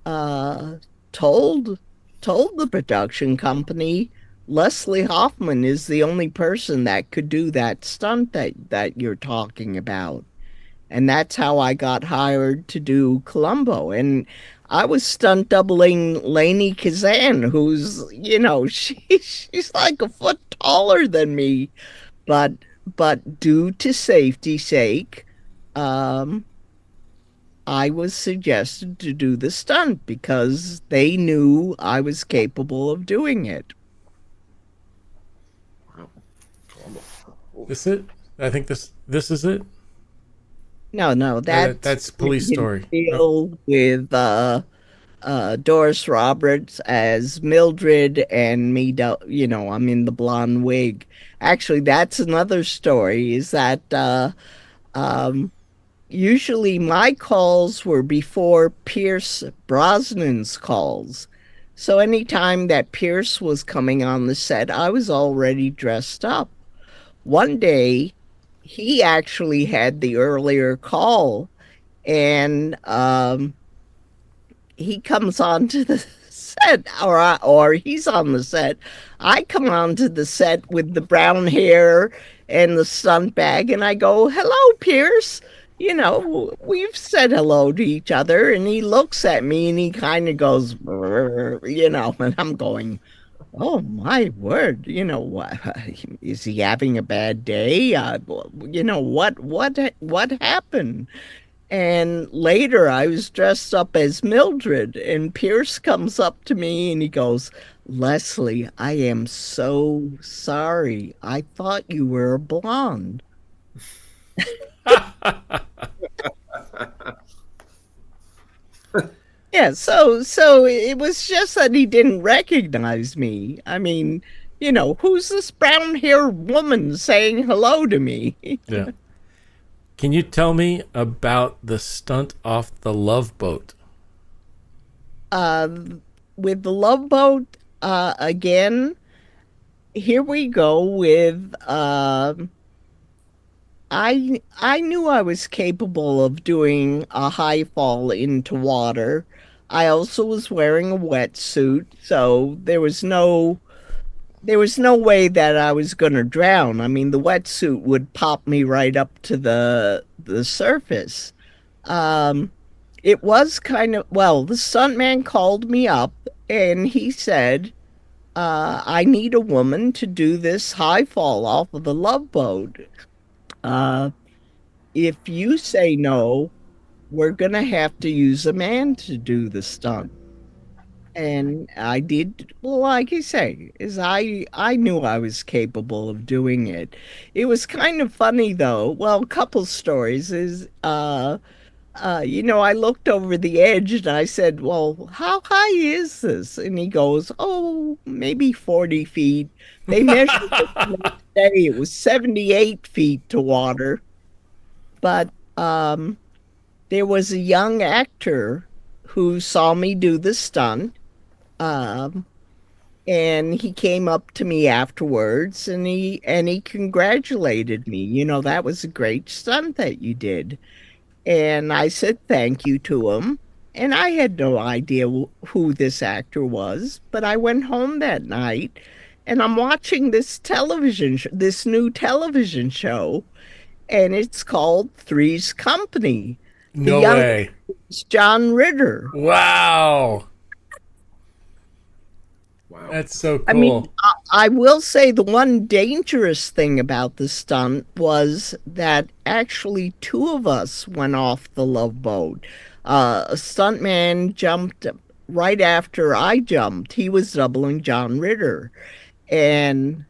uh, told told the production company Leslie Hoffman is the only person that could do that stunt that you're talking about. And that's how I got hired to do Columbo. And I was stunt doubling Lainey Kazan, who's, she's like a foot taller than me. But due to safety sake, um, I was suggested to do the stunt because they knew I was capable of doing it. Wow. Columbo. This it? I think this is it. No, That's Police Story. Deal with Doris Roberts as Mildred and me. I'm in the blonde wig. Actually, that's another story. Is that um, usually my calls were before Pierce Brosnan's calls. So anytime that Pierce was coming on the set, I was already dressed up. One day, he actually had the earlier call, and he comes onto the set, or he's on the set. I come onto the set with the brown hair and the stunt bag, and I go, "Hello, Pierce." We've said hello to each other, and he looks at me and he kind of goes, and I'm going, "Oh my word! What is he having a bad day? What happened?" And later, I was dressed up as Mildred, and Pierce comes up to me and he goes, "Leslie, I am so sorry. I thought you were a blonde." Yeah, so it was just that he didn't recognize me. I mean, who's this brown-haired woman saying hello to me? Yeah. Can you tell me about the stunt off the Love Boat? With the Love Boat, again, here we go with I knew I was capable of doing a high fall into water. I also was wearing a wetsuit, so there was no way that I was going to drown. I mean, the wetsuit would pop me right up to the surface. Um, it was kind of, well, the stuntman called me up and he said, "I need a woman to do this high fall off of the Love Boat. Uh, if you say no, we're gonna have to use a man to do the stunt." And I did, well, like I say, is I knew I was capable of doing it. It was kind of funny though. Well, a couple stories is I looked over the edge and I said, "Well, how high is this?" And he goes, "Oh, maybe 40 feet." They measured it the next day. It was 78 feet to water. But there was a young actor who saw me do the stunt. Um, and he came up to me afterwards and he congratulated me. That was a great stunt that you did. And I said thank you to him. And I had no idea who this actor was, but I went home that night and I'm watching this new television show, and it's called Three's Company. The No young way. is John Ritter. Wow. Wow. That's so cool. I mean, I will say the one dangerous thing about the stunt was that actually two of us went off the Love Boat. A stuntman jumped right after I jumped. He was doubling John Ritter. And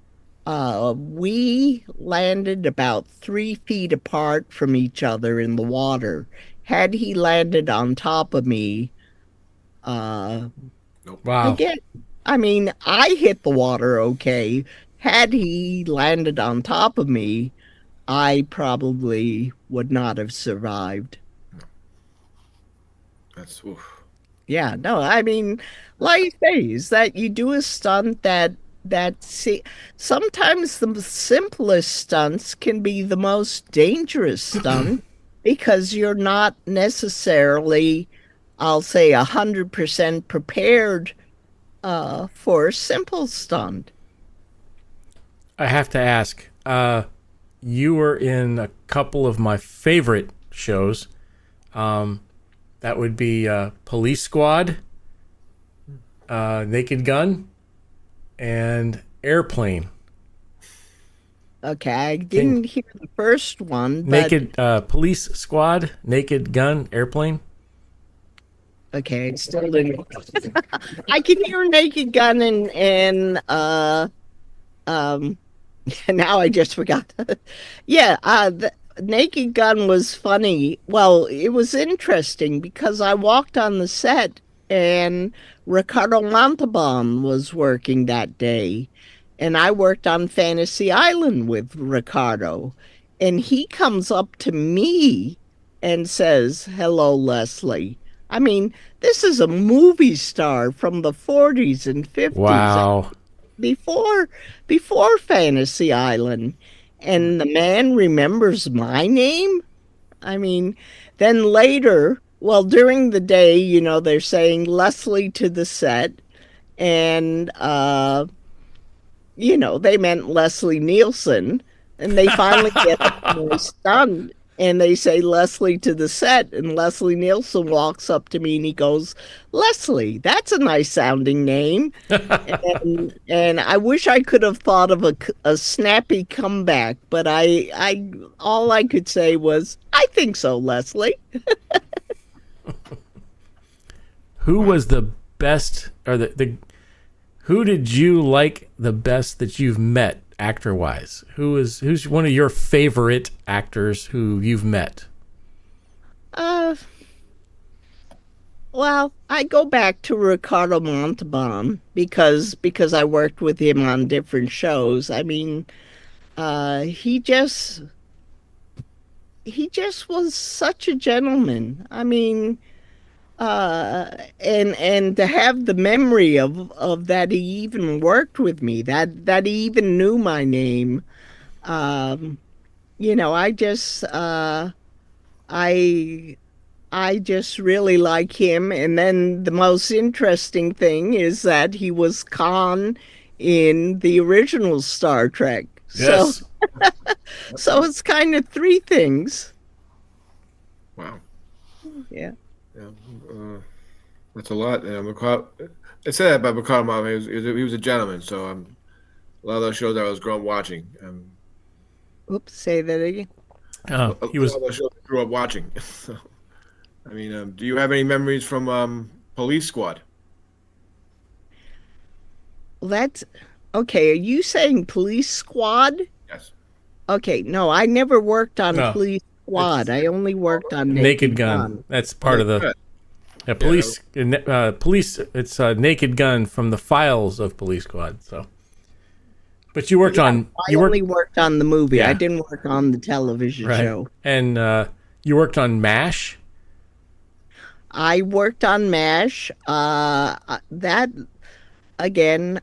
we landed about 3 feet apart from each other in the water. Had he landed on top of me, Nope. Wow. again, I mean, I hit the water okay. Had he landed on top of me, I probably would not have survived. That's oof. Yeah, no, I mean, like I say, is that you do a stunt sometimes the simplest stunts can be the most dangerous stunt because you're not necessarily, I'll say, 100% prepared for a simple stunt. I have to ask. You were in a couple of my favorite shows. That would be Police Squad, Naked Gun, and Airplane. Okay, I didn't hear the first one, but Naked Police Squad, Naked Gun, Airplane. okay, it's still didn't. I can hear Naked Gun and now I just forgot. Yeah, the Naked Gun was funny. Well, it was interesting because I walked on the set and Ricardo Montalban was working that day. And I worked on Fantasy Island with Ricardo. And he comes up to me and says, "Hello, Leslie." I mean, this is a movie star from the 40s and 50s. Wow. Before Fantasy Island, and the man remembers my name. I mean, then later, well, during the day, they're saying Leslie to the set, and they meant Leslie Nielsen, and they finally get my stunned, and they say Leslie to the set, and Leslie Nielsen walks up to me and he goes, "Leslie, that's a nice sounding name." and I wish I could have thought of a snappy comeback, but I all I could say was, "I think so, Leslie." Who was the best, or who did you like the best that you've met actor wise? Who's one of your favorite actors who you've met? Well, I go back to Ricardo Montalban because I worked with him on different shows. I mean, he just was such a gentleman. I mean, and to have the memory of that he even worked with me, that he even knew my name. I just I just really like him. And then the most interesting thing is that he was Khan in the original Star Trek. Yes. So it's kind of three things. Wow. Yeah. Yeah, that's a lot. I said that about McAuley. He was a gentleman. So a lot of those shows I was growing watching. Oops, say that again. He was. A lot of those shows I grew up watching. So, I mean, do you have any memories from Police Squad? Well, that's okay. Are you saying Police Squad? Yes. Okay, no, I never worked on No, Police Squad. I only worked on Naked Gun. That's part of the police. Police. It's Naked Gun from the files of Police Squad. So, but you worked on. I only worked on the movie. Yeah. I didn't work on the television show. And you worked on MASH. I worked on MASH. That again.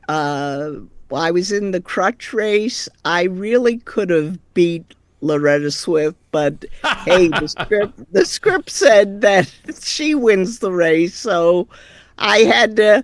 I was in the crutch race. I really could have beat Loretta Swift, but hey, the script said that she wins the race, so I had to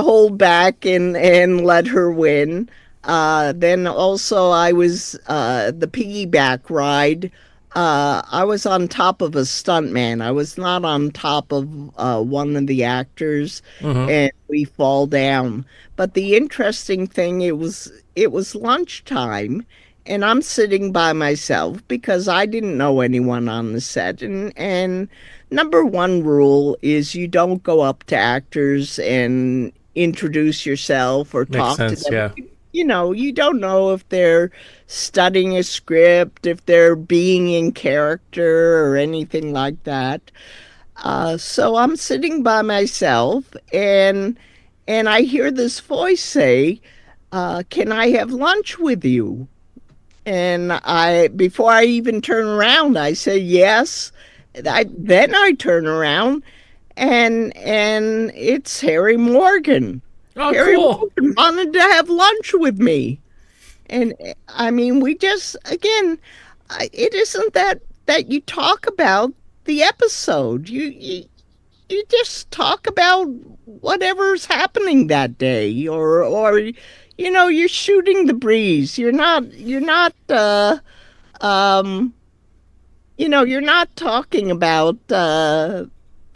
hold back and let her win. Then also I was the piggyback ride. I was on top of a stuntman. I was not on top of one of the actors, and we fall down. But the interesting thing, it was lunchtime, and I'm sitting by myself because I didn't know anyone on the set. And number one rule is you don't go up to actors and introduce yourself or talk to them. Yeah. You don't know if they're studying a script, if they're being in character or anything like that. So I'm sitting by myself, and I hear this voice say, "Can I have lunch with you?" And before I even turn around, I say yes. Then I turn around, and it's Harry Morgan. Oh, Harry cool. Morgan wanted to have lunch with me. And I mean, we just, again, it isn't that you talk about the episode. You just talk about whatever's happening that day, or you're shooting the breeze. You're not you're not talking about the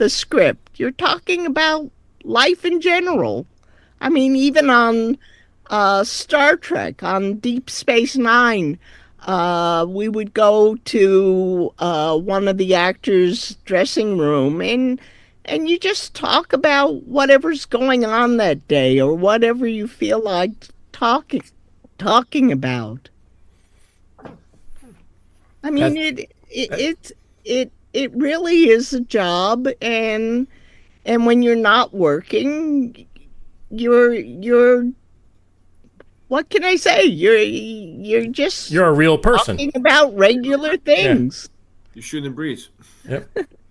script. You're talking about life in general. I mean, even on Star Trek, on Deep Space Nine, we would go to one of the actors' dressing room, and you just talk about whatever's going on that day or whatever you feel like talking about. I mean, That's, it really is a job, and when you're not working, you're what can I say? You're just you're a real person. talking about regular things. You shooting the breeze. Yep.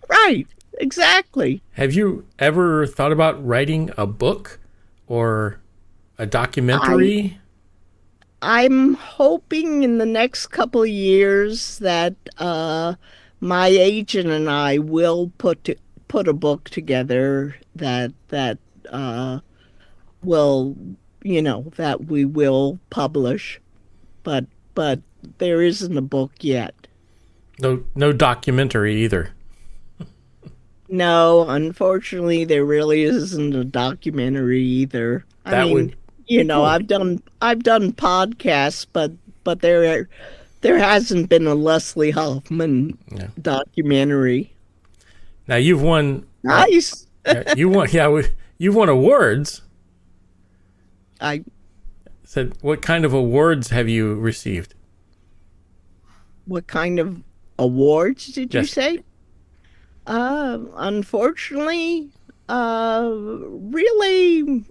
Right. Exactly. Have you ever thought about writing a book or a documentary? I'm hoping in the next couple of years that my agent and I will put a book together that will that we will publish, but there isn't a book yet. No documentary either. No, unfortunately, there really isn't a documentary either. I That mean, would be cool. I've done podcasts, but there hasn't been a Leslie Hoffman Yeah. documentary. Now you've won. Nice. You won. Yeah, you've won awards. I Said, what kind of awards have you received? What kind of awards did you Yes. say? Unfortunately, really,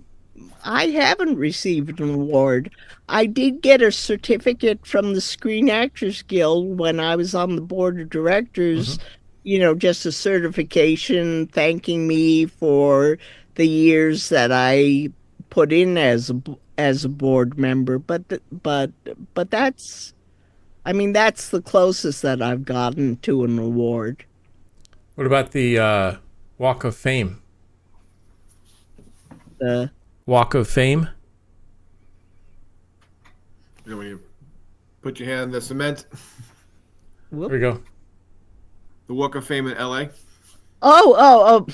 I haven't received an award. I did get a certificate from the Screen Actors Guild when I was on the board of directors, just a certification thanking me for the years that I put in as a board member. But that's, I mean, that's the closest that I've gotten to an award. What about the Walk of Fame? The Walk of Fame? When you put your hand in the cement, There we go. the Walk of Fame in LA. oh,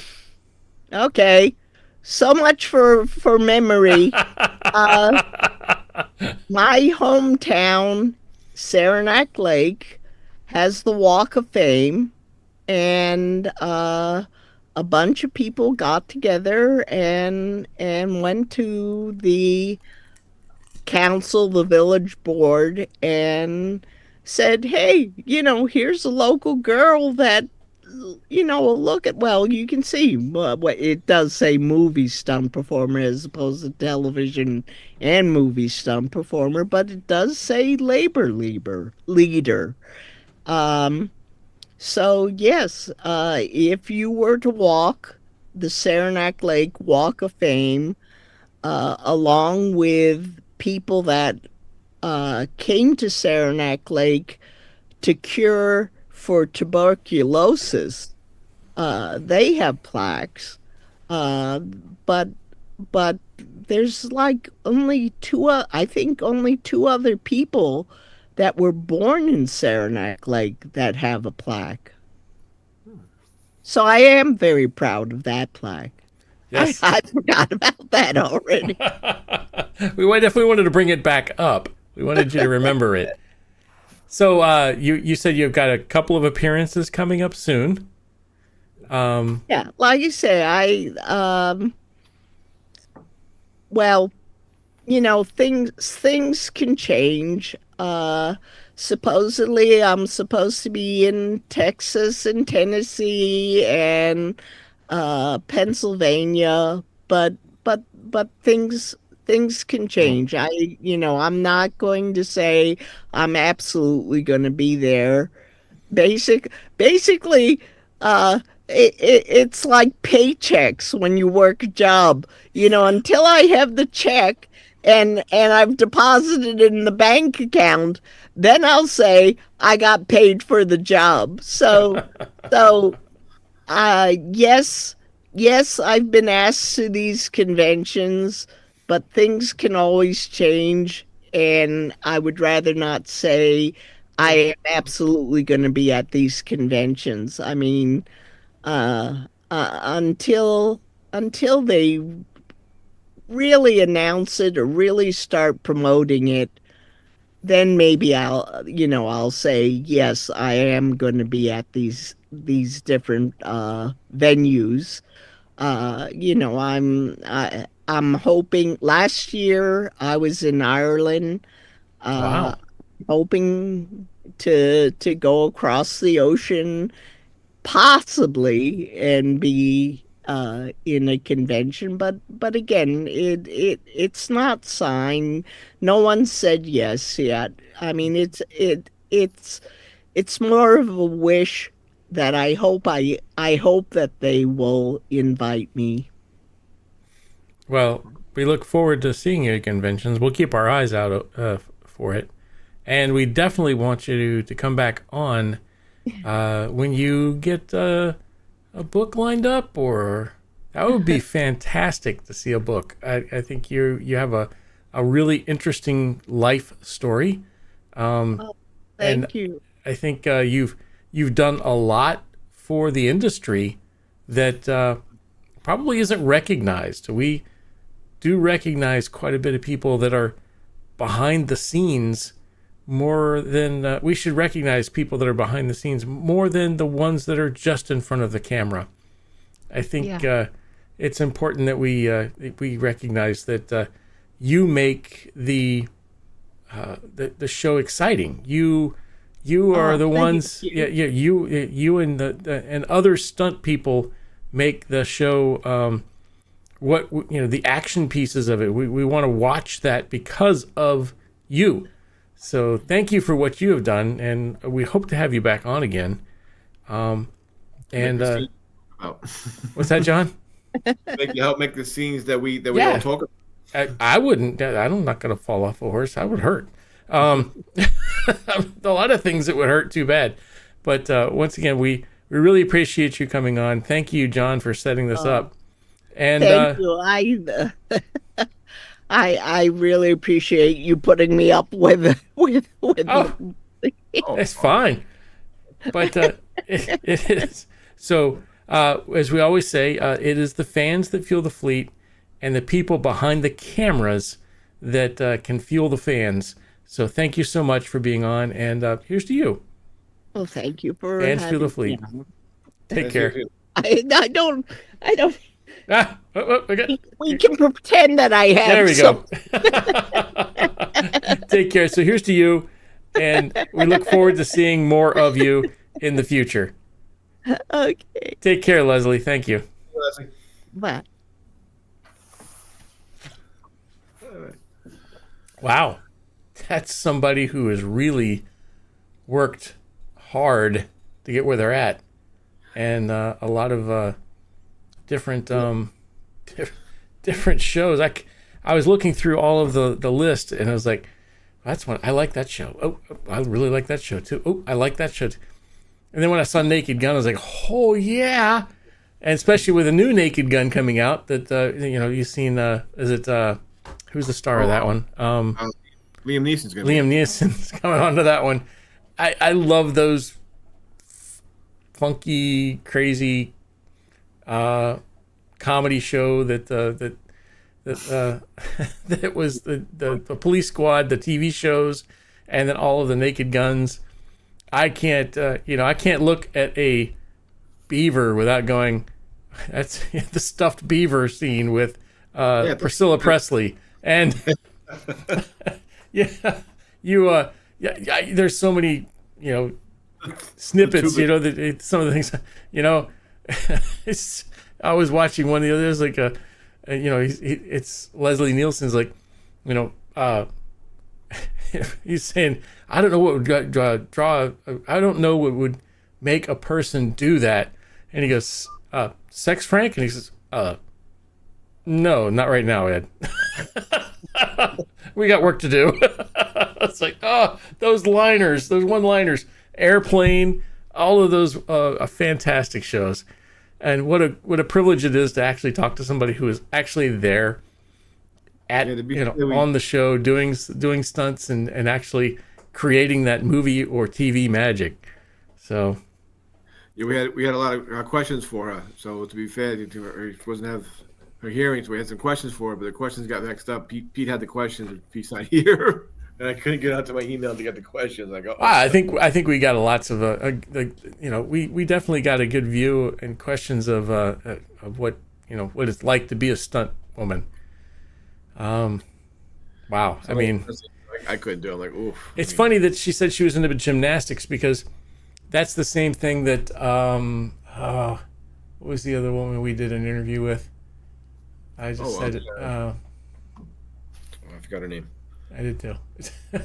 okay. So much for memory. My hometown, Saranac Lake, has the Walk of Fame, and a bunch of people got together and went to the council, the village board, and said, "Hey, here's a local girl that." Look at, well, you can see what it does say movie stunt performer as opposed to television and movie stunt performer, but it does say labor leader. So yes, if you were to walk the Saranac Lake Walk of Fame, along with people that came to Saranac Lake to cure for tuberculosis, they have plaques. But there's like only I think only two other people that were born in Saranac Lake that have a plaque. So I am very proud of that plaque. Yes. I forgot about that already. We definitely wanted to bring it back up. We wanted you to remember it. So you said you've got a couple of appearances coming up soon. Yeah, like you say, well, things can change. Supposedly I'm supposed to be in Texas and Tennessee and Pennsylvania, but things can change. I'm not going to say I'm absolutely going to be there. Basically, it's like paychecks when you work a job. Until I have the check and I've deposited it in the bank account, then I'll say I got paid for the job. So yes, I've been asked to these conventions, but things can always change, and I would rather not say I am absolutely going to be at these conventions. I mean, until they really announce it or really start promoting it, then maybe I'll say yes, I am going to be at these different venues. I'm hoping. Last year I was in Ireland, uh, Wow. hoping to go across the ocean possibly and be in a convention, but again, it's not signed. No one said yes yet. I mean, it's more of a wish that I hope that they will invite me. Well, we look forward to seeing you at conventions. We'll keep our eyes out for it. And we definitely want you to come back on when you get a book lined up, or that would be fantastic to see a book. I think you have a really interesting life story. Oh, And thank you. I think you've done a lot for the industry that probably isn't recognized. We do recognize quite a bit of people that are behind the scenes more than we should recognize people that are behind the scenes more than the ones that are just in front of the camera. I think it's important that we recognize that you make the show exciting. You are the thank ones. you. You and and other stunt people make the show. The action pieces of it. We want to watch that because of you. So thank you for what you have done, and we hope to have you back on again. And what's that, John? Help make the scenes that we Yeah. don't talk about. I wouldn't. I'm not going to fall off a horse. I would hurt. A lot of things that would hurt too bad. But once again, we really appreciate you coming on. Thank you, John, for setting this up. And Thank you. I really appreciate you putting me up with Oh. It's fine. But it is. So, as we always say, it is the fans that fuel the fleet and the people behind the cameras that can fuel the fans. So thank you so much for being on. And here's to you. Well, thank you for Fans fuel the having fleet. me on. Take care. I don't. Okay. We can pretend that I have. There we go. Take care. So here's to you. And we look forward to seeing more of you in the future. Okay. Take care, Leslie. Thank you. Bye. Wow. That's somebody who has really worked hard to get where they're at. And a lot of different different shows. I was looking through all of the list, and I was like, that's one. I like that show. Oh, I really like that show too. Oh, I like that show too. And then when I saw Naked Gun, I was like, oh yeah. And especially with a new Naked Gun coming out that you've seen. Is it who's the star of that one? Liam Neeson's gonna Liam Neeson's coming onto that one. I love those funky, crazy comedy show that that was the Police Squad, the TV shows, and then all of the Naked Guns. I can't look at a beaver without going, that's the stuffed beaver scene with Priscilla Presley. And there's so many snippets, that some of the things, I was watching one of the others, like it's Leslie Nielsen's like, he's saying, I don't know what would draw I don't know what would make a person do that. And he goes, sex, Frank? And he says, no, not right now, Ed. We got work to do. It's like, those one-liners, Airplane, all of those fantastic shows. And what a privilege it is to actually talk to somebody who is actually there at on the show doing stunts and actually creating that movie or TV magic. So Yeah, we had a lot of questions for her. So to be fair, she wasn't have her hearings. We had some questions for her, but the questions got mixed up. Pete had the questions, and Pete's not here, and I couldn't get out to my email to get the questions. I go, I think we got lots of we definitely got a good view and questions of what what it's like to be a stunt woman. Wow, I mean, I couldn't do it. I'm like, oof. it's funny that she said she was into gymnastics because that's the same thing that what was the other woman we did an interview with? I just said it. I forgot her name. I did too. She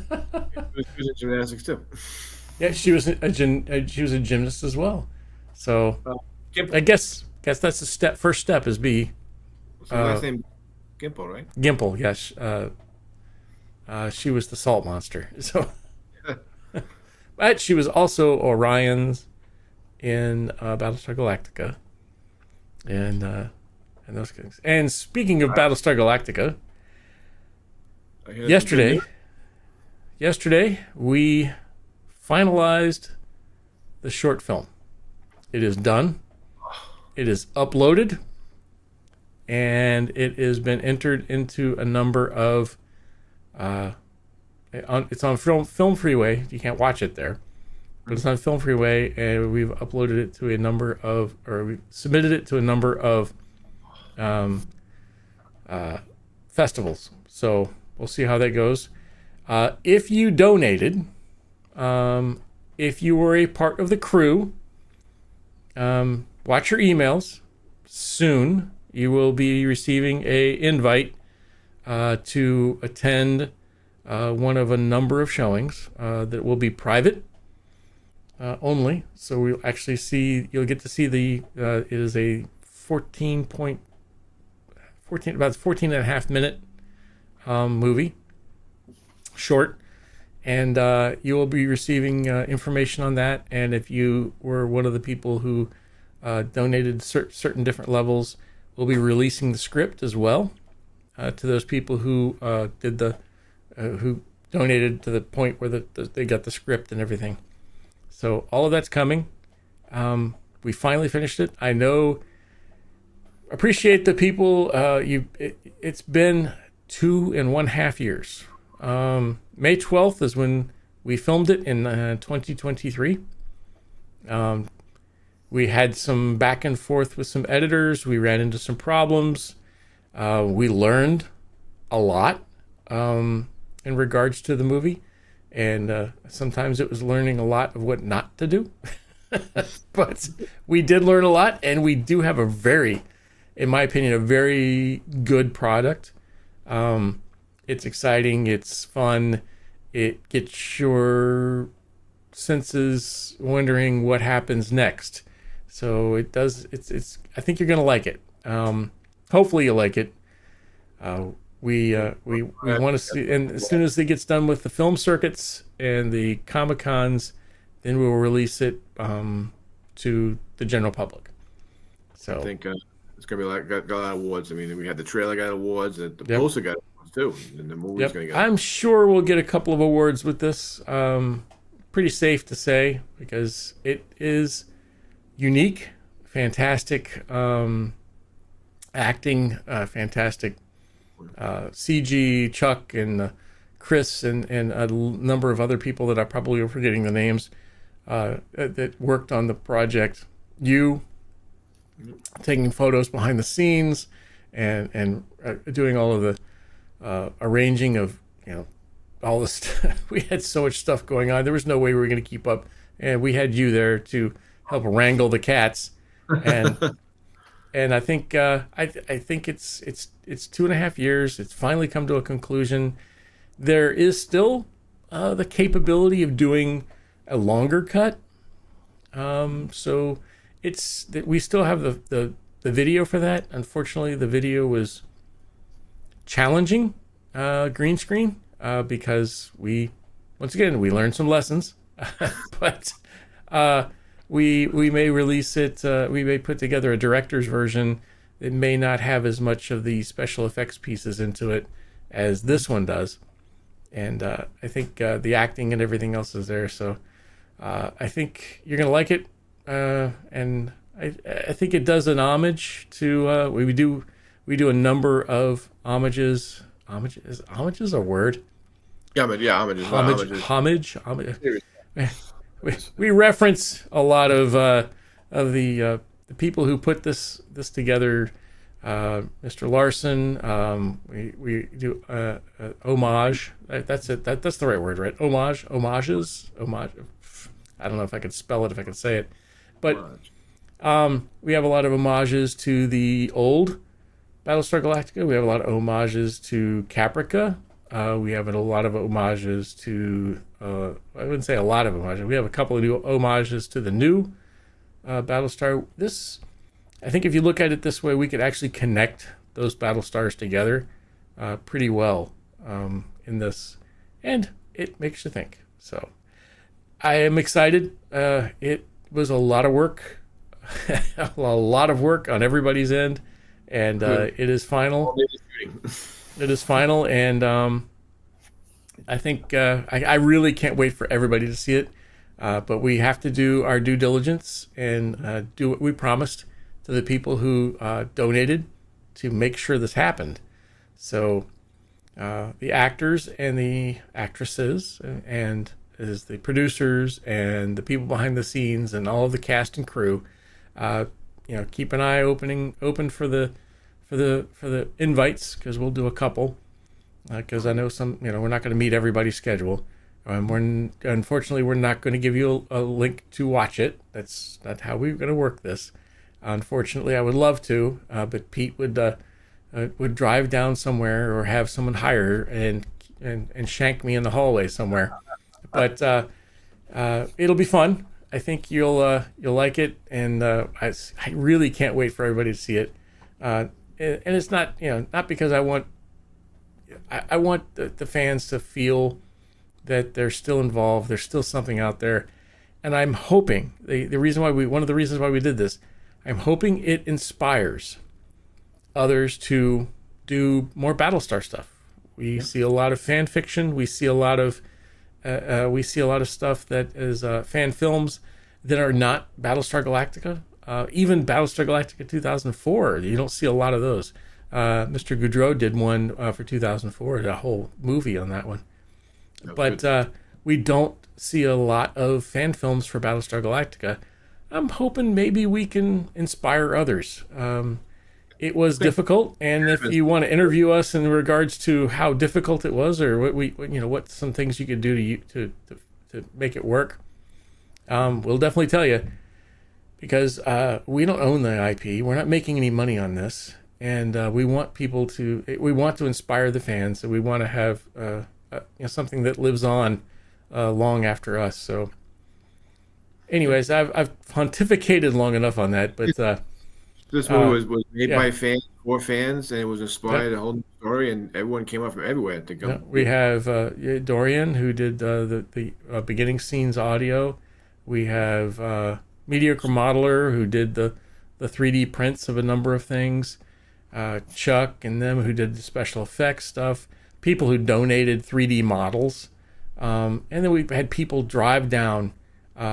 was in gymnastics too. Yeah, she was a gymnast as well. So Gimple. I guess that's the first step is be So her last name Gimple, right? Gimple. Yes, she was the salt monster. So, but she was also Orion's in Battlestar Galactica, and those things. And speaking of Battlestar Galactica, yesterday we finalized the short film. It is done. It is uploaded, and it has been entered into a number of. It's on Film Freeway. You can't watch it there, but it's on Film Freeway, and we've uploaded it to we submitted it to a number of festivals. So we'll see how that goes. If you donated, if you were a part of the crew, watch your emails. Soon you will be receiving a invite to attend one of a number of showings that will be private only. So you'll get to see it is a 14 and a half minute movie, short, and you will be receiving information on that. And if you were one of the people who donated certain different levels, we'll be releasing the script as well to those people who who donated to the point where they got the script and everything. So all of that's coming. We finally finished it. I appreciate the people. It's been 2.5 years. May 12th is when we filmed it in 2023. We had some back and forth with some editors. We ran into some problems. We learned a lot in regards to the movie, and sometimes it was learning a lot of what not to do. But we did learn a lot, and we do have in my opinion, a very good product. It's exciting, it's fun, it gets your senses wondering what happens next. So it does. It's. I think you're gonna like it. Hopefully you like it. We want to see, and as soon as it gets done with the film circuits and the Comic-Cons, then we will release it to the general public. So I think it's gonna be got a lot of awards. I mean, we had the trailer got awards, and the poster got awards too, and the movie's gonna get. I'm sure we'll get a couple of awards with this. Pretty safe to say, because it is unique, fantastic acting, fantastic CG, Chuck and Chris and a number of other people that I probably am forgetting the names that worked on the project. You taking photos behind the scenes and doing all of the arranging of all this. We had so much stuff going on. There was no way we were going to keep up, and we had you there to help wrangle the cats. And I think I think it's 2.5 years. It's finally come to a conclusion. There is still the capability of doing a longer cut. So it's that we still have the video for that. Unfortunately, the video was challenging green screen because we learned some lessons, but we may release it. We may put together a director's version that may not have as much of the special effects pieces into it as this one does. and I think the acting and everything else is there. So I think you're gonna like it, and I think it does an homage to we do a number of homages. Homage is a word. Yeah, but yeah, Homage. We reference a lot of the people who put this together. Mr. Larson. We do homage. That's it. That's the right word, right? Homages. I don't know if I could spell it, if I could say it, but we have a lot of homages to the old Battlestar Galactica. We have a lot of homages to Caprica. We have a lot of homages to, I wouldn't say a lot of homages. We have a couple of new homages to the new Battlestar. I think if you look at it this way, we could actually connect those Battlestars together pretty well in this. And it makes you think. So I am excited. It was a lot of work. A lot of work on everybody's end. And it is final. It is final, and I think I really can't wait for everybody to see it. But we have to do our due diligence and do what we promised to the people who donated to make sure this happened. So the actors and the actresses and is the producers and the people behind the scenes and all of the cast and crew, keep an eye open for the invites, because we'll do a couple, because I know some, we're not going to meet everybody's schedule. Unfortunately, we're not going to give you a link to watch it. That's not how we're going to work this. Unfortunately, I would love to, but Pete would drive down somewhere or have someone hire and shank me in the hallway somewhere. But it'll be fun. I think you'll like it, and I really can't wait for everybody to see it. And it's not, not because I want the fans to feel that they're still involved. There's still something out there. And I'm hoping one of the reasons why we did this, I'm hoping it inspires others to do more Battlestar stuff. We see a lot of fan fiction. We see a lot of stuff that is fan films that are not Battlestar Galactica. Even Battlestar Galactica 2004, you don't see a lot of those. Mr. Goudreau did one for 2004, a whole movie on that one. But we don't see a lot of fan films for Battlestar Galactica. I'm hoping maybe we can inspire others. It was difficult, and if you want to interview us in regards to how difficult it was, or what some things you could do to make it work, we'll definitely tell you. Because we don't own the IP, we're not making any money on this, and we want to inspire the fans, and we want to have something that lives on long after us. So, anyways, I've pontificated long enough on that, but this movie was made by fans for fans, and it was inspired a whole new story, and everyone came up from everywhere to come. We have Dorian, who did the beginning scenes audio. We have Mediocre Modeler, who did the 3D prints of a number of things. Chuck and them, who did the special effects stuff. People who donated 3D models. And then we had people drive down,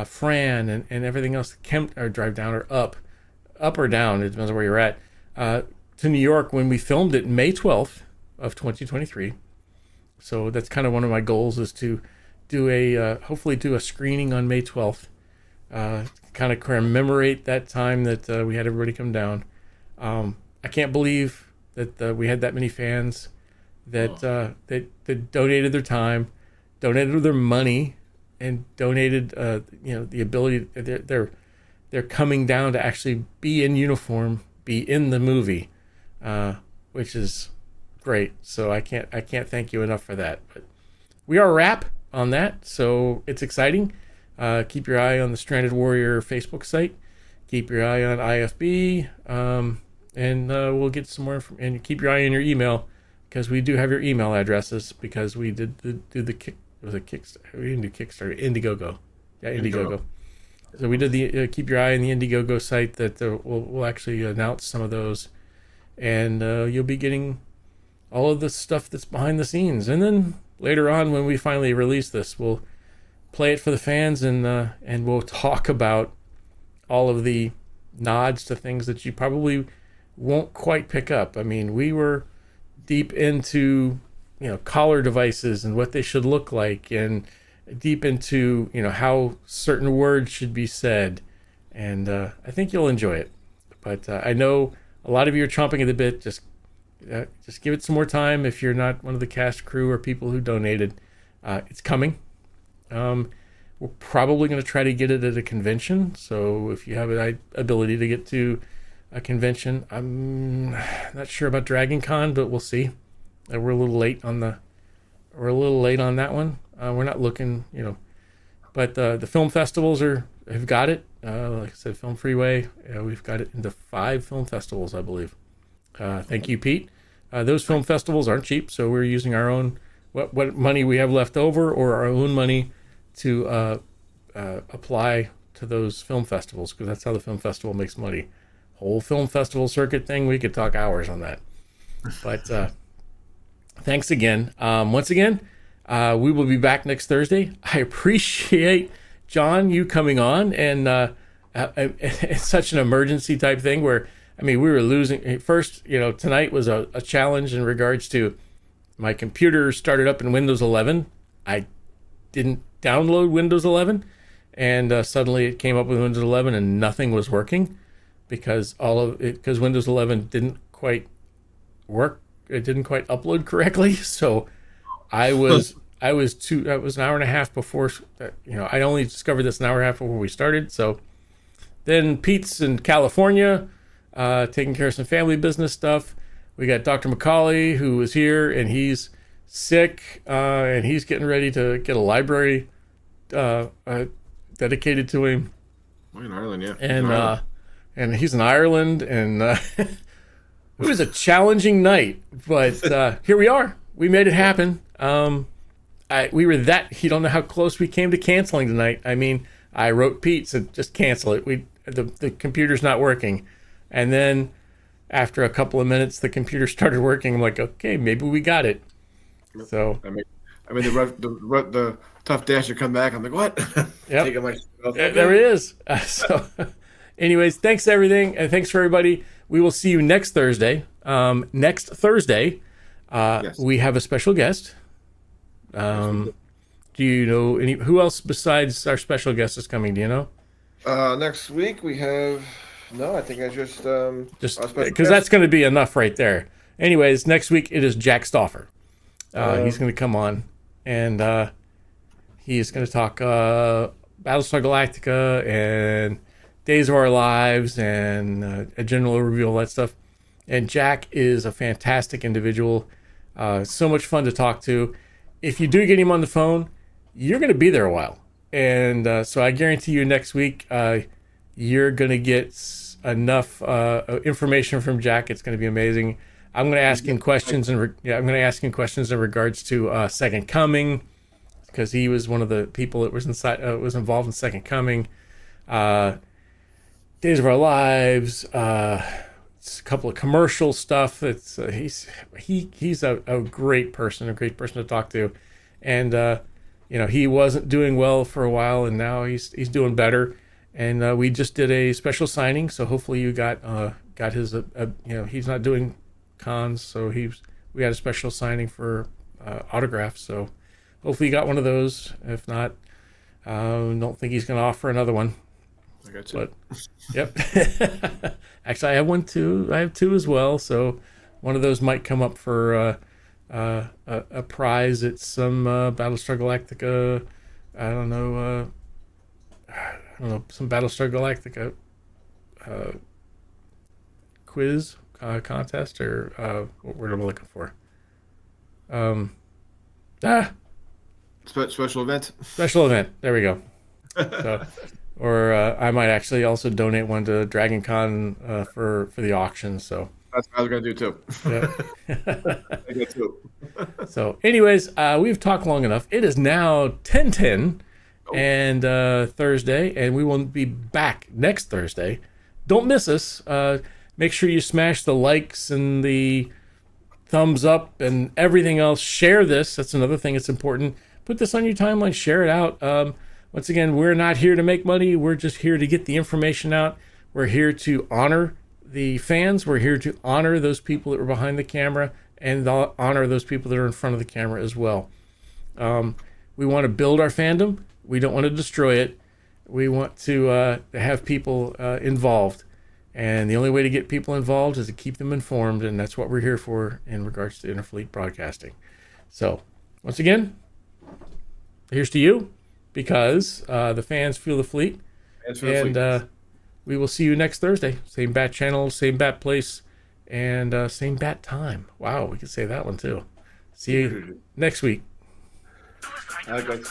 Fran and everything else, or drive down or up or down, it depends on where you're at, to New York when we filmed it May 12th of 2023. So that's kind of one of my goals, is to hopefully do a screening on May 12th. Kind of commemorate that time that we had everybody come down. I can't believe that we had that many fans that donated their time, donated their money, and donated the ability. They're coming down to actually be in uniform, be in the movie, which is great. So I can't thank you enough for that. But we are a wrap on that, so it's exciting. Keep your eye on the Stranded Warrior Facebook site. Keep your eye on IFB, and we'll get some more. And keep your eye on your email, because we do have your email addresses, because we did Kickstarter. We didn't do Kickstarter. Indiegogo. Yeah, Indiegogo. So we did the keep your eye on the Indiegogo site. That we'll actually announce some of those, and you'll be getting all of the stuff that's behind the scenes. And then later on when we finally release this, we'll play it for the fans, and we'll talk about all of the nods to things that you probably won't quite pick up. I mean, we were deep into, collar devices and what they should look like, and deep into, how certain words should be said. And I think you'll enjoy it. But I know a lot of you are chomping at the bit. Just give it some more time if you're not one of the cast crew or people who donated. It's coming. We're probably going to try to get it at a convention. So if you have an ability to get to a convention, I'm not sure about Dragon Con, but we'll see. We're a little late on that one. We're not looking, but the film festivals have got it. Like I said, Film Freeway, we've got it into 5 film festivals, I believe. Thank you, Pete. Those film festivals aren't cheap, so we're using our own what money we have left over, or our own money, to apply to those film festivals, because that's how the film festival makes money. Whole film festival circuit thing, we could talk hours on that. But thanks again. Once again, we will be back next Thursday. I appreciate, John, you coming on, and it's such an emergency type thing where, we were losing. First, tonight was a challenge in regards to my computer started up in Windows 11. I didn't download Windows 11, and suddenly it came up with Windows 11 and nothing was working because Windows 11 didn't quite work. It didn't quite upload correctly. So I was an hour and a half before, I only discovered this an hour and a half before we started. So then Pete's in California, taking care of some family business stuff. We got Dr. McAuley, who was here, and he's sick, and he's getting ready to get a library dedicated to him. Well, in Ireland, yeah. And he's in Ireland, and it was a challenging night, but here we are. We made it happen. We were you don't know how close we came to canceling tonight. I wrote Pete, said just cancel it. The computer's not working. And then after a couple of minutes, the computer started working. I'm like, okay, maybe we got it. So the tough dash to come back. I'm like, what? Yep. There it is. So anyways, thanks everything. And thanks for everybody. We will see you next Thursday. Next Thursday, Yes. we have a special guest. Do you know who else besides our special guest is coming? Do you know? Next week we have. No, I think I just because that's going to be enough right there. Anyways, next week it is Jack Stauffer. He's going to come on, and he is going to talk Battlestar Galactica and Days of Our Lives and a general overview of all that stuff. And Jack is a fantastic individual. So much fun to talk to. If you do get him on the phone, you're going to be there a while. And so I guarantee you next week, you're going to get enough information from Jack. It's going to be amazing. I'm going to ask him questions, in regards to Second Coming, because he was one of the people that was involved in Second Coming. Days of Our Lives, it's a couple of commercial stuff. It's he's a great person to talk to, and he wasn't doing well for a while, and now he's doing better. And we just did a special signing, so hopefully you got his he's not doing cons, so we had a special signing for autographs. So hopefully you got one of those. If not, don't think he's going to offer another one. I got you. But yep. Actually, I have one too. I have 2 as well. So one of those might come up for a prize at some Battlestar Galactica. I don't know, some Battlestar Galactica quiz contest, or what word am I looking for? Special event. Special event. There we go. So, or I might actually also donate one to Dragon Con for the auction. So that's what I was going to do too. Yeah. I got 2. So anyways, we've talked long enough. It is now 10:10 and Thursday, and we will be back next Thursday. Don't miss us. Make sure you smash the likes and the thumbs up, and everything else. Share this. That's another thing that's important. Put this on your timeline. Share it out. Once again, we're not here to make money. We're just here to get the information out. We're here to honor the fans. We're here to honor those people that were behind the camera and honor those people that are in front of the camera as well. We want to build our fandom. We don't want to destroy it. We want to have people involved. And the only way to get people involved is to keep them informed, and that's what we're here for in regards to Interfleet Broadcasting. So, once again, here's to you, because the fans feel the fleet. And we will see you next Thursday. Same bat channel, same bat place, and same bat time. Wow, we can say that one too. See you next week. All right, guys.